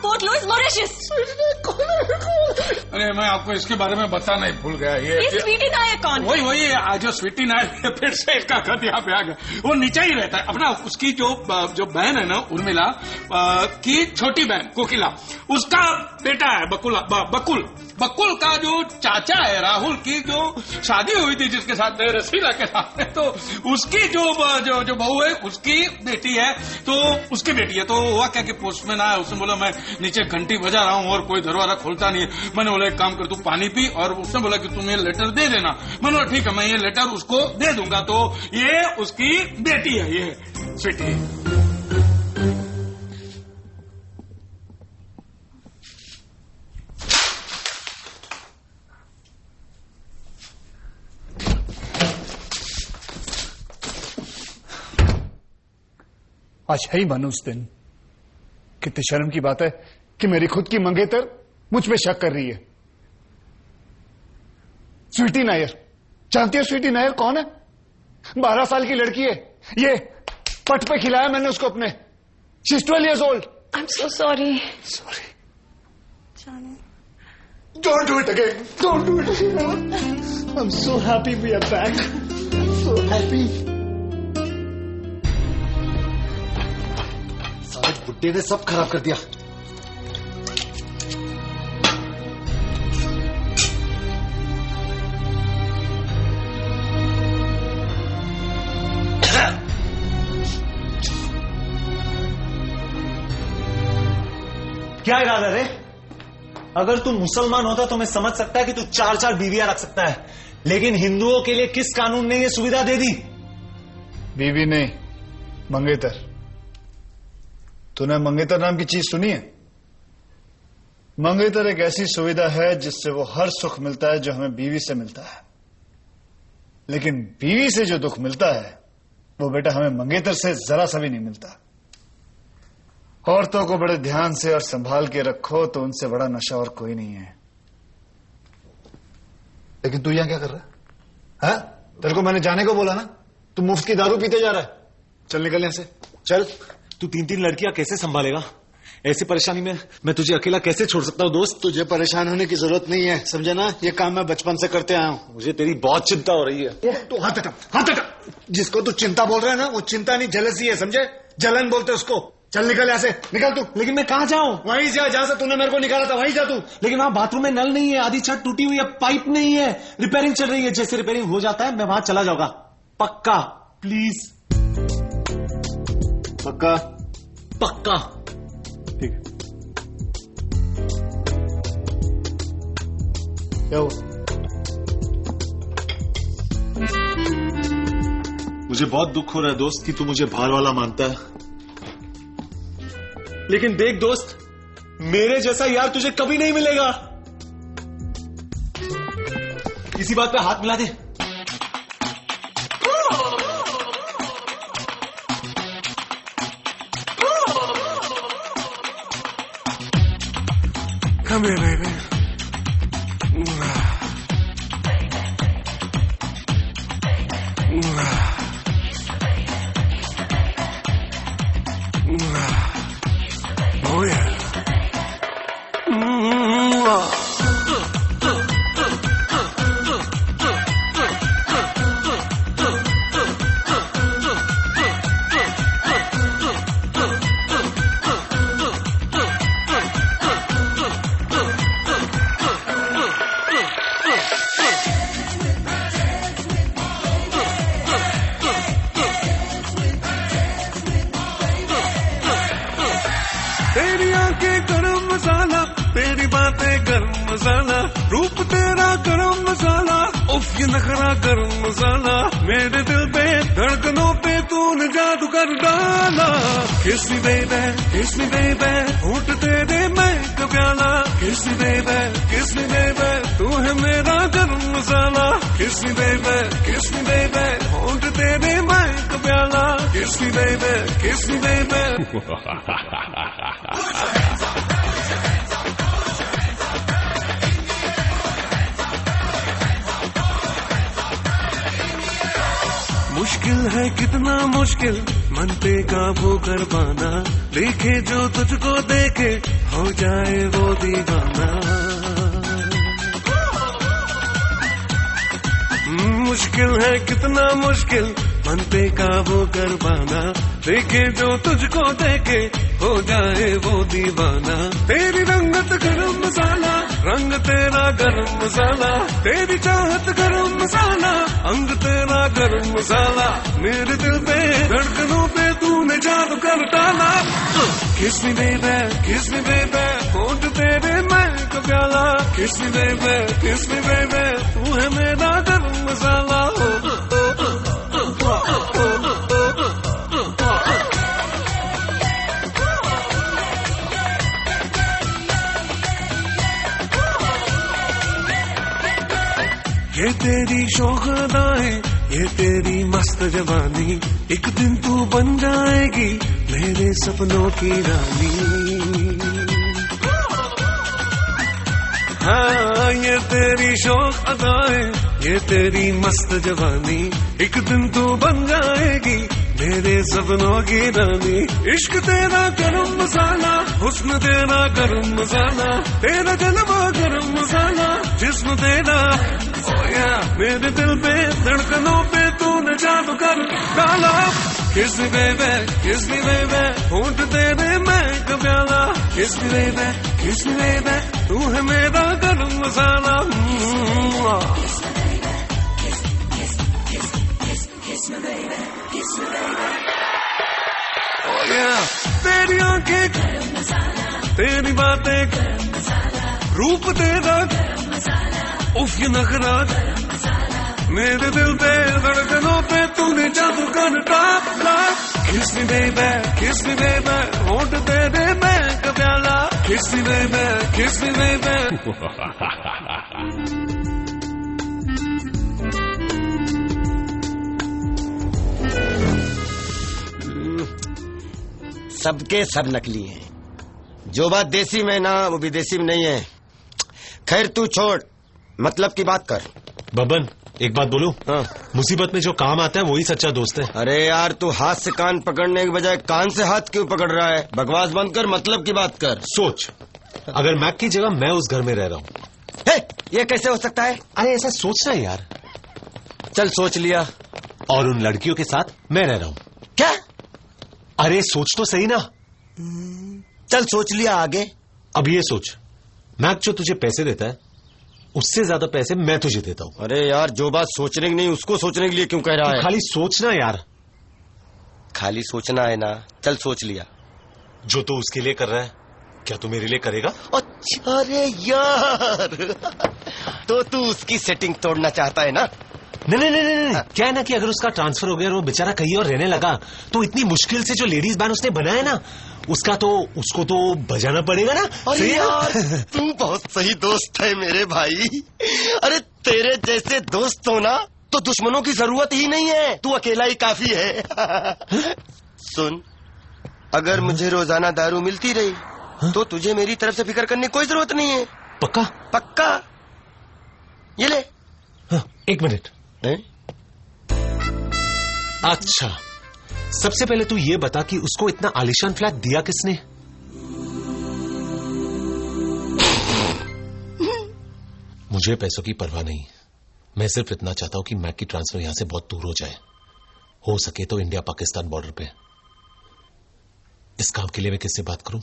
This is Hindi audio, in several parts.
Port Louis Mauritius. अरे मैं आपको इसके बारे में बताना ही भूल गया। ये स्वीटी नायर कौन? वही आज जो स्वीटी नायर फिर से इसका खत यहाँ पे आ गया। वो नीचे ही रहता है अपना। उसकी जो बहन है ना उर्मिला की छोटी बहन कोकिला, उसका बेटा है बकुल का जो चाचा है राहुल की जो शादी हुई थी जिसके साथ रसीला के साथ, तो उसकी जो बहू है उसकी बेटी है, तो उसकी बेटी है। तो हुआ क्या कि पोस्टमैन आया, उसने बोला मैं नीचे घंटी बजा रहा हूँ और कोई दरवाजा खोलता नहीं है। मैंने बोला एक काम कर तू पानी पी, और उसने बोला कि तुम ये लेटर दे देना। मैंने बोला ठीक है मैं ये लेटर उसको दे दूंगा। तो ये उसकी बेटी है, ये स्वीटी। आज है ही मानो उस दिन। कितनी शर्म की बात है कि मेरी खुद की मंगेतर मुझ पे शक कर रही है। स्वीटी नायर, जानती है स्वीटी नायर कौन है? 12 साल की लड़की है। ये पट पे खिलाया मैंने उसको अपने। She is 12 years old. I'm so sorry. Sorry. Janu. Don't do it again. Don't do it again. I'm so happy we are back. I'm so happy. बुड्ढे ने सब खराब कर दिया। क्या इरादा रे? अगर तू मुसलमान होता तो मैं समझ सकता है कि तू 4 बीवियां रख सकता है, लेकिन हिंदुओं के लिए किस कानून ने यह सुविधा दे दी? बीवी नहीं, मंगेतर। तूने मंगेतर नाम की चीज सुनी है? मंगेतर एक ऐसी सुविधा है जिससे वो हर सुख मिलता है जो हमें बीवी से मिलता है, लेकिन बीवी से जो दुख मिलता है वो बेटा हमें मंगेतर से जरा सा भी नहीं मिलता। औरतों को बड़े ध्यान से और संभाल के रखो तो उनसे बड़ा नशा और कोई नहीं है। लेकिन तू यहां क्या कर रहा है? तेरे को मैंने जाने को बोला ना, तू मुफ्त की दारू पीते जा रहा है। चल निकल यहां से, चल। तू 3 लड़कियां कैसे संभालेगा? ऐसी परेशानी में मैं तुझे अकेला कैसे छोड़ सकता हूँ दोस्त? तुझे परेशान होने की जरूरत नहीं है, समझे ना? ये काम मैं बचपन से करते आया हूँ। मुझे तेरी बहुत चिंता हो रही है। तू हाथ हटा। जिसको तू चिंता बोल रहा है ना, वो चिंता नहीं जलसी है, समझे? जलन बोलते उसको। चल निकल यहाँ से, निकल तू। लेकिन मैं कहाँ जाऊँ? वहीं जा जहाँ से तूने मेरे को निकाला था, वहीं जा तू। लेकिन वहां बाथरूम में नल नहीं है, आधी छत टूटी हुई है, पाइप नहीं है, रिपेयरिंग चल रही है। जैसे रिपेयरिंग हो जाता है मैं वहां चला जाऊंगा, पक्का? प्लीज। पक्का? पक्का। ठीक है। क्या हुआ? मुझे बहुत दुख हो रहा है दोस्त कि तू मुझे बाहर वाला मानता है, लेकिन देख दोस्त, मेरे जैसा यार तुझे कभी नहीं मिलेगा। इसी बात पे हाथ मिला दे। Come here, baby. Oh yeah. तेरी आंखें गरम मसाला, तेरी बातें गरम मसाला, रूप तेरा गरम मसाला, उफ ये नखरा गरम मसाला, मेरे दिल पे धड़कनों पे तूने जादू कर डाला। किस मी बेबे, होठ तेरे मैं कप्याला, किस मी बेबे, तू है मेरा गरम मसाला, किस मी बेबे, होठ तेरे मैं कप्याला, किस मी बेबे। मुश्किल है कितना मुश्किल मन पे काबू कर पाना, देखे जो तुझको देखे हो हो जाए वो दीवाना। मुश्किल है कितना मुश्किल मन पे काबू कर पाना, देखे जो तुझको देखे हो जाए वो दीवाना। तेरी रंगत गरम मसाला, रंग तेरा गरम मसाला, तेरी चाहत गरम मसाला, अंग तेरा गरम मसाला। मेरे दिल पे धड़कनों पे तूने जादू कर डाला। किस मी बेबी, किस मी बेबी, होंठ तेरे मैं का प्याला। किस मी बेबी, किस मी बेबी, तू है मेरा गरम मसाला। ये तेरी शौक अदाएं, ये तेरी मस्त जवानी, एक दिन तू बन जाएगी मेरे सपनों की रानी। हाँ ये तेरी शौक अदाएं, ये तेरी मस्त जवानी, एक दिन तू बन जाएगी मेरे सपनों की रानी। इश्क तेरा गरम मसाला, हुस्न तेरा गरम मसाला, तेरा जलवा गरम मसाला, जिस्म तेरा मेरे दिल पे धड़कनों पे तूने जादू कर डाला। किस मी बेबी, किस मी बेबी, होंठ तेरे मैं का प्याला। किस मी बेबी, किस मी बेबी, तू है मेरा गरम मसाला। तेरी आंखें, तेरी बातें, रूप तेरा, उफ ये नखरा, मेरे दिल पे धड़कनों पे तूने जादू कर डाला। किस मी बेबी, किस मी बेबी, होंठ तेरे मैं का प्याला। किस मी बेबी, किस मी बेबी। सबके सब नकली हैं। जो बात देसी में ना वो विदेशी में नहीं है। खैर तू छोड़, मतलब की बात कर। बबन एक बात बोलूं? हाँ। मुसीबत में जो काम आता है वही सच्चा दोस्त है। अरे यार तू हाथ से कान पकड़ने के बजाय कान से हाथ क्यों पकड़ रहा है? बकवास बंद कर, मतलब की बात कर। सोच, अगर मैक की जगह मैं उस घर में रह रहा हूँ। ये कैसे हो सकता है? अरे ऐसा सोचना है यार। चल सोच लिया। और उन लड़कियों के साथ मैं रह रहा हूँ। क्या? अरे सोच तो सही ना। चल सोच लिया, आगे? अब ये सोच, मैक जो तुझे पैसे देता है उससे ज्यादा पैसे मैं तुझे देता हूँ। अरे यार जो बात सोचने की नहीं उसको सोचने के लिए क्यों कह रहा है? खाली सोचना यार। खाली सोचना है ना? चल सोच लिया। जो तू उसके लिए कर रहा है क्या तू मेरे लिए करेगा? अच्छा अरे यार तो तू उसकी सेटिंग तोड़ना चाहता है ना? नहीं। क्या है ना कि अगर उसका ट्रांसफर हो गया और वो बेचारा कहीं और रहने लगा तो इतनी मुश्किल से जो लेडीज बैंड उसने बनाया ना उसको तो बजाना पड़ेगा ना। अरे यार तू बहुत सही दोस्त है मेरे भाई। अरे तेरे जैसे दोस्त हो ना तो दुश्मनों की जरूरत ही नहीं है, तू अकेला ही काफी है। सुन, अगर मुझे रोजाना दारू मिलती रही तो तुझे मेरी तरफ से फिक्र करने की कोई जरूरत नहीं है। पक्का? पक्का। ये ले। हाँ, एक मिनट। अच्छा, सबसे पहले तू ये बता कि उसको इतना आलीशान फ्लैट दिया किसने? मुझे पैसों की परवाह नहीं, मैं सिर्फ इतना चाहता हूं कि मैक की ट्रांसफर यहां से बहुत दूर हो जाए, हो सके तो इंडिया पाकिस्तान बॉर्डर पे। इस काम के लिए मैं किससे बात करूं?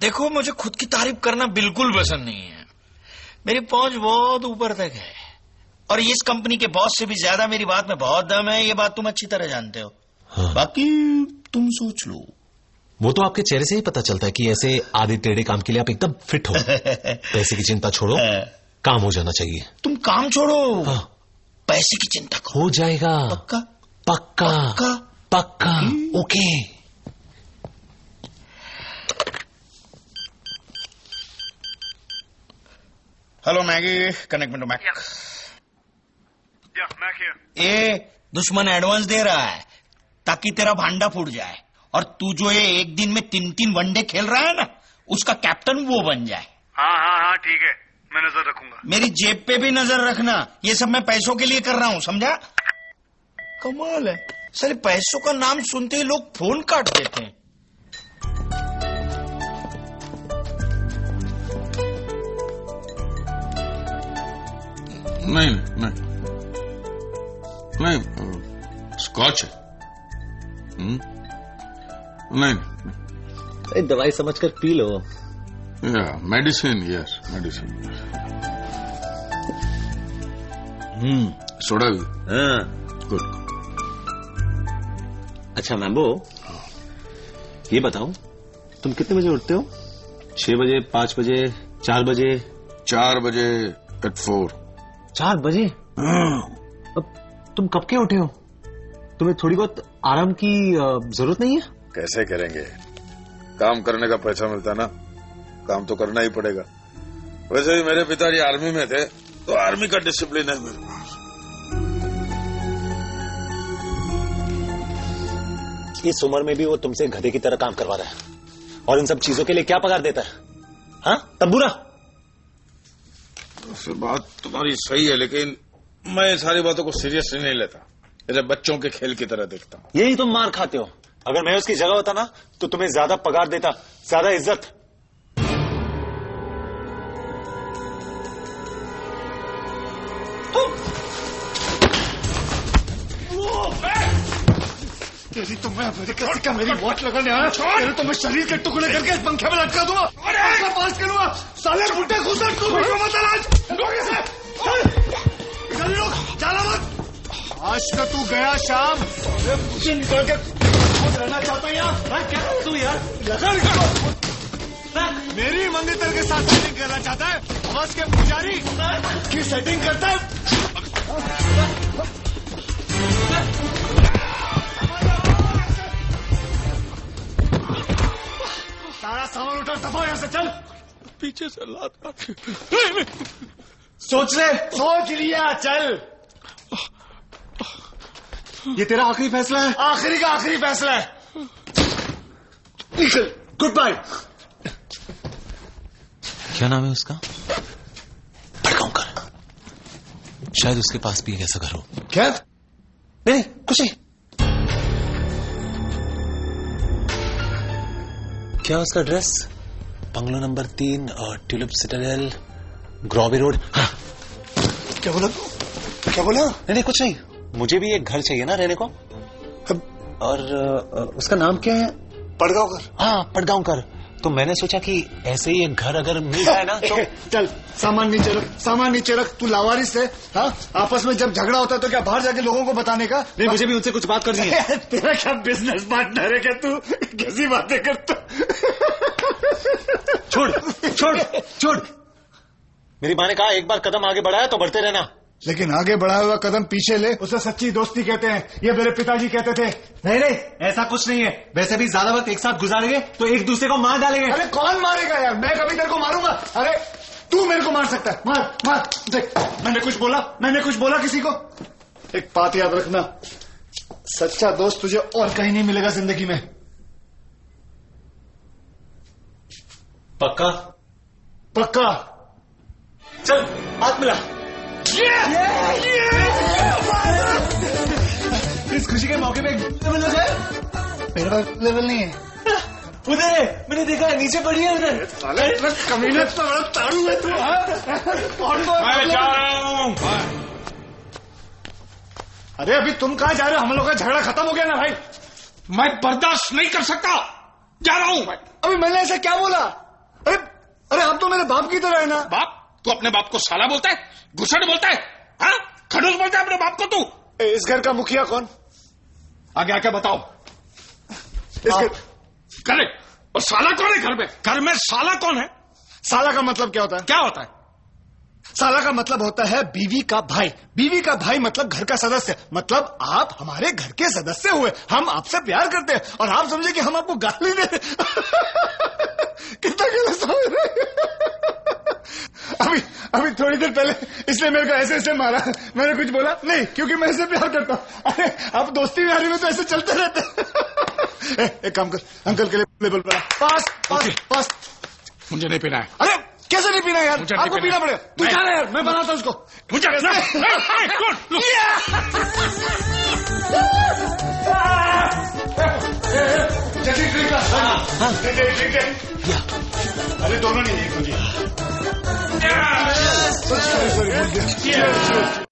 देखो मुझे खुद की तारीफ करना बिल्कुल पसंद नहीं है। मेरी पहुंच बहुत ऊपर तक है और इस कंपनी के बॉस से भी ज्यादा मेरी बात में बहुत दम है, ये बात तुम अच्छी तरह जानते हो। हाँ। बाकी तुम सोच लो। वो तो आपके चेहरे से ही पता चलता है कि ऐसे आधे टेढ़े काम के लिए आप एकदम फिट हो। पैसे की चिंता छोड़ो, काम हो जाना चाहिए। तुम काम छोड़ो। हाँ। पैसे की चिंता करो। हो जाएगा। पक्का? पक्का पक्का, पक्का। ओके। हेलो मैगी, कनेक्ट में टू मैक। ये दुश्मन एडवांस दे रहा है ताकि तेरा भांडा फूट जाए और तू जो ये एक दिन में 3-3 वनडे खेल रहा है ना उसका कैप्टन वो बन जाए। हाँ ठीक है, मैं नजर रखूंगा। मेरी जेब पे भी नजर रखना, ये सब मैं पैसों के लिए कर रहा हूँ, समझा? कमाल है, सारे पैसों का नाम सुनते ही लोग फोन काट देते हैं। नहीं नहीं नहीं, स्कॉच है। नहीं, दवाई समझकर पी लो। Medicine, yes medicine. सोडा भी? गुड। अच्छा मैम्बो, ये बताओ तुम कितने बजे उठते हो? 6 बजे, 5 बजे, 4 बजे? 4 बजे at 4। 4 बजे? अब तुम कब के उठे हो? तुम्हें थोड़ी बहुत आराम की जरूरत नहीं है? कैसे करेंगे? काम करने का पैसा मिलता ना, काम तो करना ही पड़ेगा। वैसे भी मेरे पिताजी आर्मी में थे, तो आर्मी का डिसिप्लिन है मेरे पास। इस उम्र में भी वो तुमसे गधे की तरह काम करवा रहा है, और इन सब चीजों के लिए क्या पगार देता है? हाँ तब्बूरा? तो बात तुम्हारी सही है, लेकिन मैं सारी बातों को सीरियसली नहीं लेता, जैसे बच्चों के खेल की तरह देखता हूँ। यही तुम मार खाते हो। अगर मैं उसकी जगह होता ना, तो तुम्हें ज्यादा पगार देता, ज्यादा इज्जत। तेरी तो मैं अमेरिका से क्या मेरी वॉच लगाने आया? तेरे तो मैं शरीर के टुकड़े करके इस पंखे में लटका दूंगा, पास करूंगा। साले बुड्ढे घुसट, तू वीडियो मत आज। इधर लोग जाला मत। आज का तू गया शाम, मुझे निकल के रहना चाहता है यार। क्या तू यार लगा मेरी मंगेतर के साथ सेटिंग करना चाहता है? आवाज के पुजारी की सेटिंग करता है। सारा सामान उठा, दफा यहां से चल। पीछे से लात काट। सोच ले, सोच लिया, चल। ये तेरा आखिरी फैसला है? आखिरी का आखिरी फैसला है। निकल, गुड बाय। क्या नाम है उसका? भड़काऊंकर। शायद उसके पास भी एक ऐसा घर हो। क्या? नहीं कुछ नहीं। क्या उसका address? Bungalow number 3, tulip citadel, ग्रॉबी रोड। हाँ। क्या बोला तू? क्या बोला? नहीं कुछ नहीं, मुझे भी एक घर चाहिए ना रहने को। और उसका नाम क्या है? पड़गांवकर। हाँ पड़गांवकर। तो मैंने सोचा कि ऐसे ही एक घर अगर मिल जाए ना तो चल सामान नीचे रख, सामान नीचे रख। तू लावारिस है? हाँ, आपस में जब झगड़ा होता है तो क्या बाहर जाके लोगों को बताने का? नहीं, मुझे भी उनसे कुछ बात करनी है। तेरा क्या बिजनेस पार्टनर है क्या तू? कैसी बातें करता? छोड़ छोड़ छोड़। मेरी माँ ने कहा एक बार कदम आगे बढ़ाया तो बढ़ते रहना। लेकिन आगे बढ़ाया हुआ कदम पीछे ले, उसे सच्ची दोस्ती कहते हैं। ये मेरे पिताजी कहते थे। नहीं नहीं, ऐसा कुछ नहीं है। वैसे भी ज्यादा वक्त एक साथ गुजारेंगे तो एक दूसरे को मार डालेंगे। अरे कौन मारेगा यार? मैं कभी तेरे को मारूंगा? अरे तू मेरे को मार सकता है। मार मार। देख, मैंने कुछ बोला? मैंने कुछ बोला किसी को? एक बात याद रखना, सच्चा दोस्त तुझे और कहीं नहीं मिलेगा जिंदगी में। पक्का? पक्का। चल हाथ मिला। इस खुशी के मौके पे लेवल हो जाए। मेरे पास लेवल नहीं है। उधर है, मैंने देखा है, नीचे पड़ी है उधर। कमीने तो बड़ा ताड़ू है तू। मैं जा रहा हूँ। अरे अभी तुम कहाँ जा रहे हो? हम लोग का झगड़ा खत्म हो गया ना भाई। मैं बर्दाश्त नहीं कर सकता, जा रहा हूँ मैं। अभी मैंने ऐसा क्या बोला? अरे अरे आप तो मेरे बाप की तरह है ना। बाप? तू अपने बाप को साला बोलता है, घुसड़ बोलता है, हाँ? खड़ूस बोलता है अपने बाप को तू? इस घर का मुखिया कौन? आगे आके बताओ। करेक्ट। और साला कौन है घर में? घर में साला कौन है? साला का मतलब क्या होता है? क्या होता है? साला का मतलब होता है बीवी का भाई। बीवी का भाई मतलब घर का सदस्य। मतलब आप हमारे घर के सदस्य हुए, हम आपसे प्यार करते हैं और आप समझे कि हम आपको गाली दे। कितना गलत समझ रहे? अभी थोड़ी देर पहले इसने मेरे को ऐसे ऐसे मारा। मैंने कुछ बोला नहीं, क्योंकि मैं इसे प्यार करता हूँ। अरे आप दोस्ती में में तो ऐसे चलते रहते। एक काम कर, अंकल के लिए लेवल पर पास पास पास। मुझे नहीं पीना है। अरे कैसे नहीं पीना यार? आपको पीना पड़ेगा। तू जा रहा है यार, मैं बनाता हूँ उसको। मुझे अरे दोनों नहीं, एक मुझे। Sorry Cheers.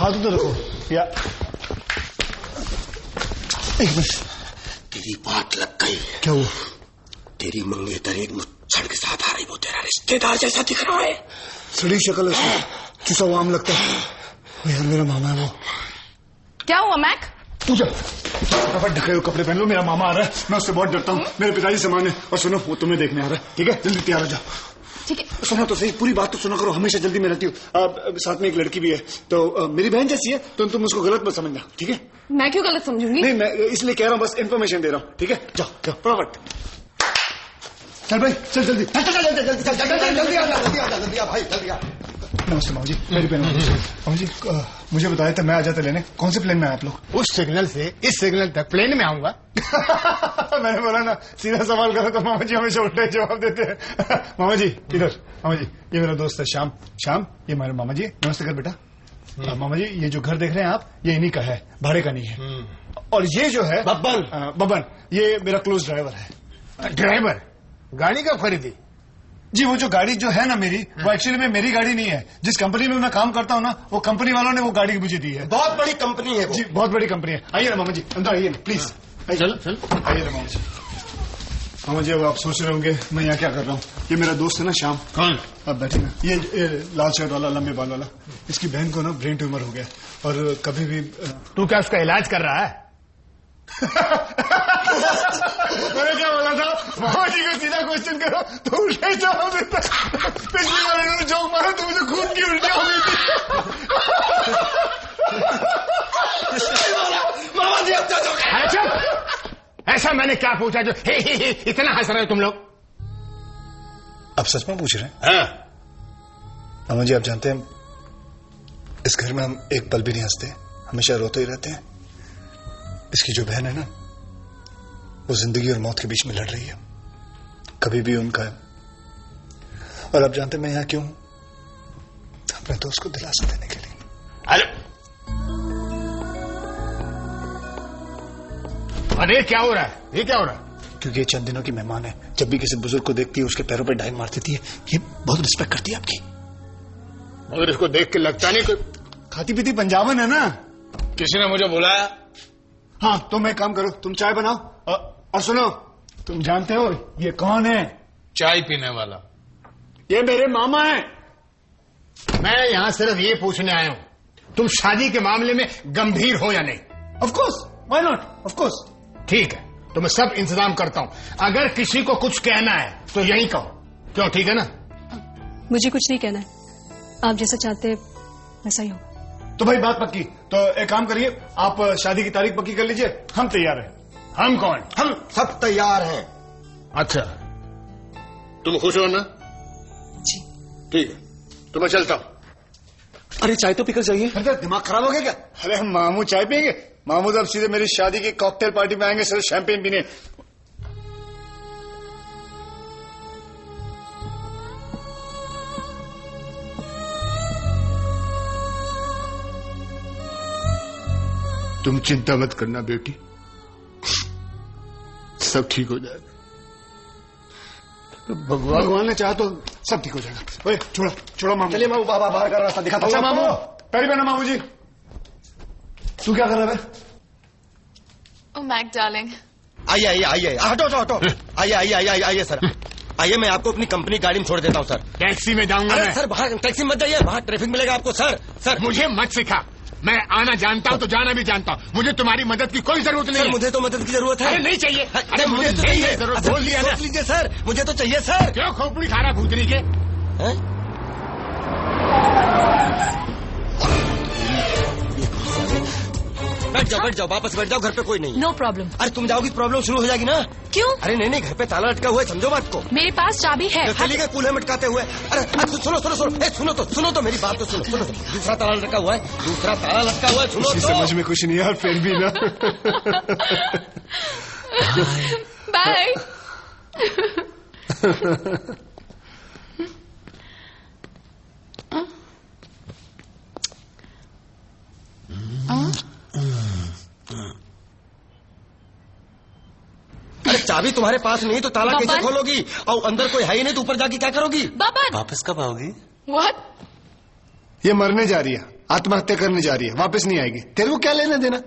हाथ उधर रखो या एक मिनट। तेरी बात लग गई। क्या हुआ? तेरी मंगेतर एक मुच्छड़ के साथ आ रही, वो तेरा रिश्तेदार जैसा दिख रहा है। सड़ी शक्ल है, चुसा हुआ आम लगता है। यार मेरा मामा है वो। क्या हुआ मैक? तू जा फटाफट ढके हुए कपड़े पहन लो, मेरा मामा आ रहा है, मैं उससे बहुत डरता हूँ। मेरे पिताजी समान है। और सुनो, वो तुम्हें देखने आ रहा है, ठीक है? जल्दी तैयार हो जाओ। ठीक है। सुनो तो सही, पूरी बात तो सुना करो, हमेशा जल्दी में रहती हूँ। साथ में एक लड़की भी है, तो मेरी बहन जैसी है, तो तुम उसको गलत मत समझना, ठीक है? मैं क्यों गलत समझूंगी? नहीं, मैं इसलिए कह रहा हूँ, बस इन्फॉर्मेशन दे रहा हूँ, ठीक है? जाओ जाओ फटाफट। चल भाई चल जल्दी, जल्दी आ जा, जल्दी आ जा भाई, जल्दी आ। नमस्ते मामू जी, मेरी पेन मामू जी, मुझे बताया था मैं आ जाता लेने। कौन से प्लेन में आप लोग? उस सिग्नल से इस सिग्नल तक प्लेन में आऊंगा। मैंने बोला ना सीधा सवाल करो तो मामा जी हमेशा उल्टे जवाब देते हैं। मामा जी इधर, मामा जी ये मेरा दोस्त है श्याम। श्याम ये मेरे मामा जी। नमस्ते कर बेटा। मामा जी ये जो घर देख रहे हैं आप, ये इन्हीं का है, भाड़े का नहीं है। और ये जो है बब्बन, ये मेरा क्लोज ड्राइवर है। ड्राइवर गाड़ी कब खरीदी? जी वो जो गाड़ी जो है ना मेरी, वो एक्चुअली में मेरी गाड़ी नहीं है। जिस कंपनी में मैं काम करता हूँ ना, वो कंपनी वालों ने वो गाड़ी मुझे दी है। बहुत बड़ी कंपनी है वो। जी बहुत बड़ी कंपनी है। आइए ना मामा जी, अंदर आइए ना प्लीज। चल चल आइए ना मामा जी। मामा जी अब आप सोच रहे होंगे मैं यहाँ क्या कर रहा हूँ। ये मेरा दोस्त है ना श्याम। कौन? अब बैठे ना, ये लाल शर्ट वाला लंबे बाल वाला। इसकी बहन को ना ब्रेन ट्यूमर हो गया और कभी भी तू क्या उसका इलाज कर रहा है? मैंने क्या बोला था, मामा जी को सीधा क्वेश्चन करो तो उल्टे जवाब देता। पिछली बार इन्होंने जोक मारा तो मुझे खून की उल्टी हो गई थी। मामा जी अब तो चुप! ऐसा मैंने क्या पूछा जो हे इतना हंस रहे हो तुम लोग? आप सच में पूछ रहे हैं? हाँ। मामा जी आप जानते हैं इस घर में हम एक पल भी नहीं हंसते, हमेशा रोते ही रहते हैं। इसकी जो बहन है ना, वो जिंदगी और मौत के बीच में लड़ रही है, कभी भी उनका है। और आप जानते हैं मैं यहां क्यों हूं? अपने दोस्त को दिलासा देने के लिए। अरे क्या हो रहा है? ये क्या हो रहा है? क्योंकि ये चंद दिनों की मेहमान है। जब भी किसी बुजुर्ग को देखती है उसके पैरों पर डाई मार देती है। ये बहुत रिस्पेक्ट करती है आपकी। मगर इसको देख के लगता नहीं कोई खाती पीती पंजाबन है ना। किसी ने मुझे बुलाया। हाँ तो मैं काम करो, तुम चाय बनाओ और सुनो, तुम जानते हो ये कौन है? चाय पीने वाला। ये मेरे मामा है। मैं यहां सिर्फ ये पूछने आया हूं, तुम शादी के मामले में गंभीर हो या नहीं? Of course, why not, of course. ठीक है तो मैं सब इंतजाम करता हूं। अगर किसी को कुछ कहना है तो यही कहो। क्यों? ठीक है ना? मुझे कुछ नहीं कहना है, आप जैसा चाहते वैसा ही हो। तो भाई बात पक्की। तो एक काम करिए, आप शादी की तारीख पक्की कर लीजिए, हम तैयार हैं। हम कौन? हम सब तैयार हैं। अच्छा तुम खुश हो ना? जी ठीक है तो मैं चलता हूं। अरे चाय तो पीकर जाइए। अरे दिमाग खराब हो गया क्या? अरे हम मामू चाय पियेंगे? मामू तो अब सीधे मेरी शादी की कॉकटेल पार्टी में आएंगे सिर्फ शैंपेन पीने। तुम चिंता मत करना बेटी, सब ठीक हो जाएगा। भगवान ने चाहा तो सब ठीक हो जाएगा। ओए छोड़ो छोड़ो मामू। चलिए मामू, बाबा बाहर का रास्ता दिखाता हूं। अच्छा मामू, पैरी बना मामू जी। तू क्या कर रहा है? Oh, Mac, darling. आइए आइए आइए, हटो हटो हटो। आइए आइए आइए आइए सर, आइए मैं आपको अपनी कंपनी गाड़ी में छोड़ देता हूँ सर। टैक्सी में जाऊंगा मैं। सर बाहर टैक्सी मत जाइए, बाहर ट्रैफिक मिलेगा आपको। सर सर मुझे मत सिखा, मैं आना जानता हूँ तो जाना भी जानता हूँ। मुझे तुम्हारी मदद की कोई जरूरत नहीं है। मुझे तो मदद की जरूरत है। अरे नहीं चाहिए। अरे मुझे तो चाहिए जरूरत। बोल दिया ना। लीजिए सर, मुझे तो चाहिए सर। क्यों खोपड़ी खा रहा भूतनी के? बैठ जाओ वापस बैठ जाओ, घर पे कोई नहीं है। No problem. अरे तुम जाओगी प्रॉब्लम शुरू हो जाएगी ना। क्यों? अरे नहीं नहीं, घर पे ताला लटका हुआ है, समझो बात को। मेरे पास चाबी है। चलिए कूल्हे मटकाते हुए। अरे सुनो सुनो सुनो, सुनो तो मेरी बात तो सुनो। दूसरा ताला लटका हुआ है, दूसरा ताला लटका हुआ है, सुनो तो। समझ में कुछ नहीं यार, फिर भी ना। Bye. अरे चाबी तुम्हारे पास नहीं तो ताला कैसे खोलोगी? और अंदर कोई है ही नहीं तो ऊपर जाके क्या करोगी? Baban. वापस कब आओगी? What? ये मरने जा रही है, आत्महत्या करने जा रही है, वापस नहीं आएगी। तेरे को क्या लेना देना?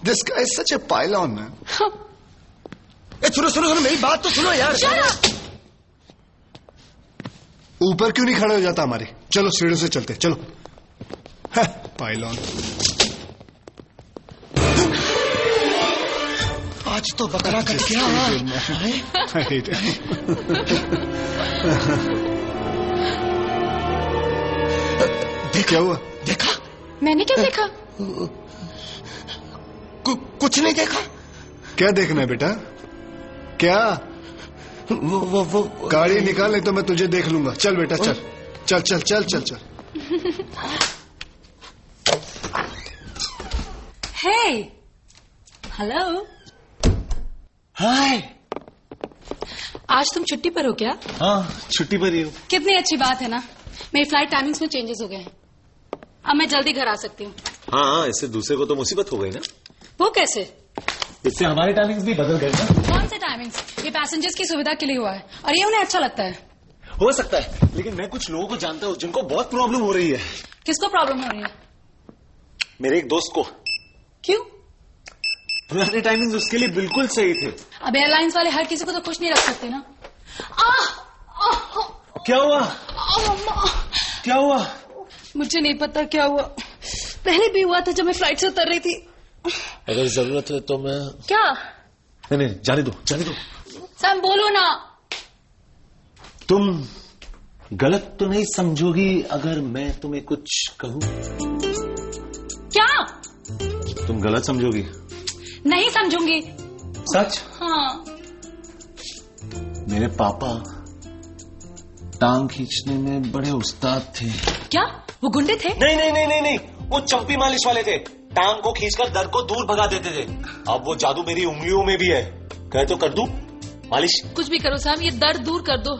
This guy is such A pylon man. सुनो सुनो सुनो, मेरी बात तो सुनो यार। ऊपर क्यों नहीं खड़े हो जाता हमारे? चलो सीढ़ियों से चलते, चलो। पाइलॉन। आज तो बकरा कट गया। क्या हुआ? देखा? मैंने क्या देखा? कुछ नहीं देखा। क्या देखना है बेटा? क्या? वो गाड़ी निकाल, नहीं तो मैं तुझे देख लूंगा। चल बेटा चल चल चल चल चल चल। Hey, hello. हाय। आज तुम छुट्टी पर हो क्या? हाँ, छुट्टी पर ही हूँ। कितनी अच्छी बात है ना, मेरी फ्लाइट टाइमिंग्स में चेंजेस हो गए हैं, अब मैं जल्दी घर आ सकती हूँ। हाँ, इससे दूसरे को तो मुसीबत हो गई ना। वो कैसे? इससे हमारे टाइमिंग्स भी बदल गए ना। कौन से टाइमिंग्स? ये पैसेंजर्स की सुविधा के लिए हुआ है और ये उन्हें अच्छा लगता है। हो सकता है, लेकिन मैं कुछ लोगों को जानता हूँ जिनको बहुत प्रॉब्लम हो रही है। किसको प्रॉब्लम हो रही है? मेरे एक दोस्त को। क्यों? पुराने टाइमिंग्स उसके लिए बिल्कुल सही थे। अब एयरलाइंस वाले हर किसी को तो खुश नहीं रख सकते ना। क्या हुआ? क्या हुआ? मुझे नहीं पता क्या हुआ, पहले भी हुआ था जब मैं फ्लाइट से उतर रही थी। अगर जरूरत है तो मैं। क्या? नहीं, जाने दो, जाने दो। सैम बोलो ना। तुम गलत तो नहीं समझोगी अगर मैं तुम्हें कुछ कहूं? क्या? तुम गलत समझोगी? नहीं समझूंगी। सच? हाँ। मेरे पापा टांग खींचने में बड़े उस्ताद थे। क्या वो गुंडे थे? नहीं, वो चंपी मालिश वाले थे। टांग को खींचकर दर्द को दूर भगा देते थे। अब वो जादू मेरी उंगलियों में भी है। कहे तो कर दूं मालिश? कुछ भी करो सैम, ये दर्द दूर कर दो।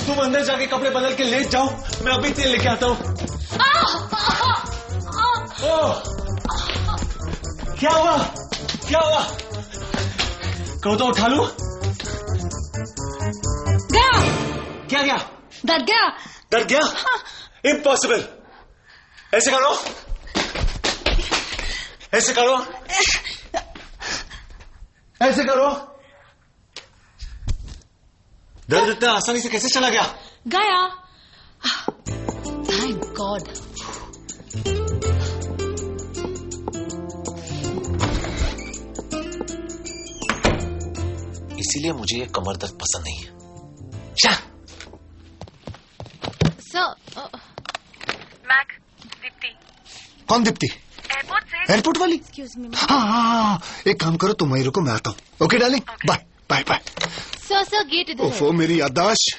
तुम अंदर जाके कपड़े बदल के लेट जाओ, मैं अभी तेल लेके आता हूँ। क्या हुआ? क्या हुआ? कहो तो उठा लूं? गया। क्या गया? दर्द गया। दर्द गया? इम्पॉसिबल। ऐसे करो, ऐसे करो, ऐसे करो। दर्द इतना आसानी से कैसे चला गया? गया। Thank God. इसीलिए मुझे ये कमर दर्द पसंद नहीं है। मैक, दीप्ति। कौन दीप्ति? एयरपोर्ट से। एयरपोर्ट वाली? Excuse me. हाँ, एक काम करो, तुम वहीं रुको, मैं आता हूँ। Okay darling, bye bye bye. Sir gate इधर है। ओफो, मेरी याददाश्त।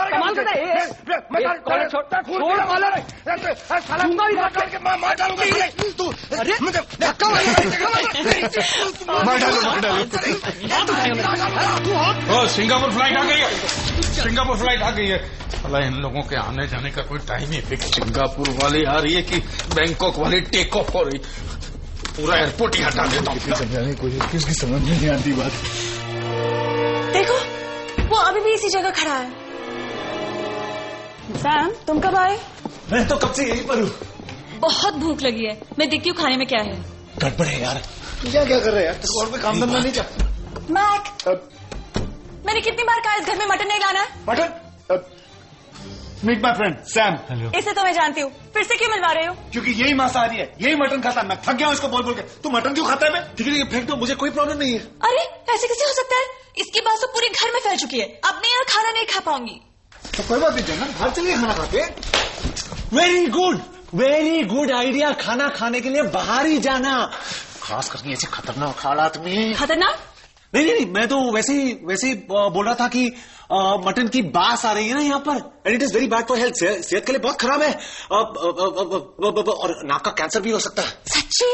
कमाल करता है। मैं छोटा छोड़ वाला सिंगापुर फ्लाइट आ गई है। सिंगापुर फ्लाइट आ गई है। साला इन लोगों के आने जाने का कोई टाइम ही फिक्स। सिंगापुर वाली आ रही है कि बैंकॉक वाली टेक ऑफ हो रही। पूरा एयरपोर्ट ही हटा देता हूँ। समझाने की कोशिश, किसकी समझ में नहीं आती बात। देखो वो अभी भी इसी जगह खड़ा है। सैम तुम कब आए? मैं तो कब से यहीं पर हूँ। बहुत भूख लगी है, मैं देखती हूँ खाने में क्या है। गड़बड़ है यार। क्या क्या कर रहे हैं यार? और कोई काम धंधा नहीं क्या? मैक, मैंने कितनी बार कहा इस घर में मटन नहीं लाना है। Mutton? Meet my friend Sam. इसे तो मैं जानती हूँ, फिर से क्यों मिलवा रहे हो? क्योंकि यही मांसाहारी है, यही मटन खाता है। मैं थक गया हूँ इसको बोल बोल के। तू मटन क्यों खाता है? मैं ठीक है, फेंक दो, मुझे कोई प्रॉब्लम नहीं है। अरे ऐसे कैसे हो सकता है? इसकी बात तो पूरे घर में फैल चुकी है। अब मैं यहाँ खाना नहीं खा पाऊंगी। तो कोई बात नहीं, जन्नत बाहर चलिए खाना खाते। Very good idea. खाना खाने के लिए बाहर ही जाना, खास करके ऐसे खतरनाक हालात में। खतरनाक? नहीं, मैं तो वैसे ही बोल रहा था कि मटन की बास आ रही है ना यहाँ पर, and it is very bad for health. सेहत के लिए बहुत खराब है। और नाक का कैंसर भी हो सकता है।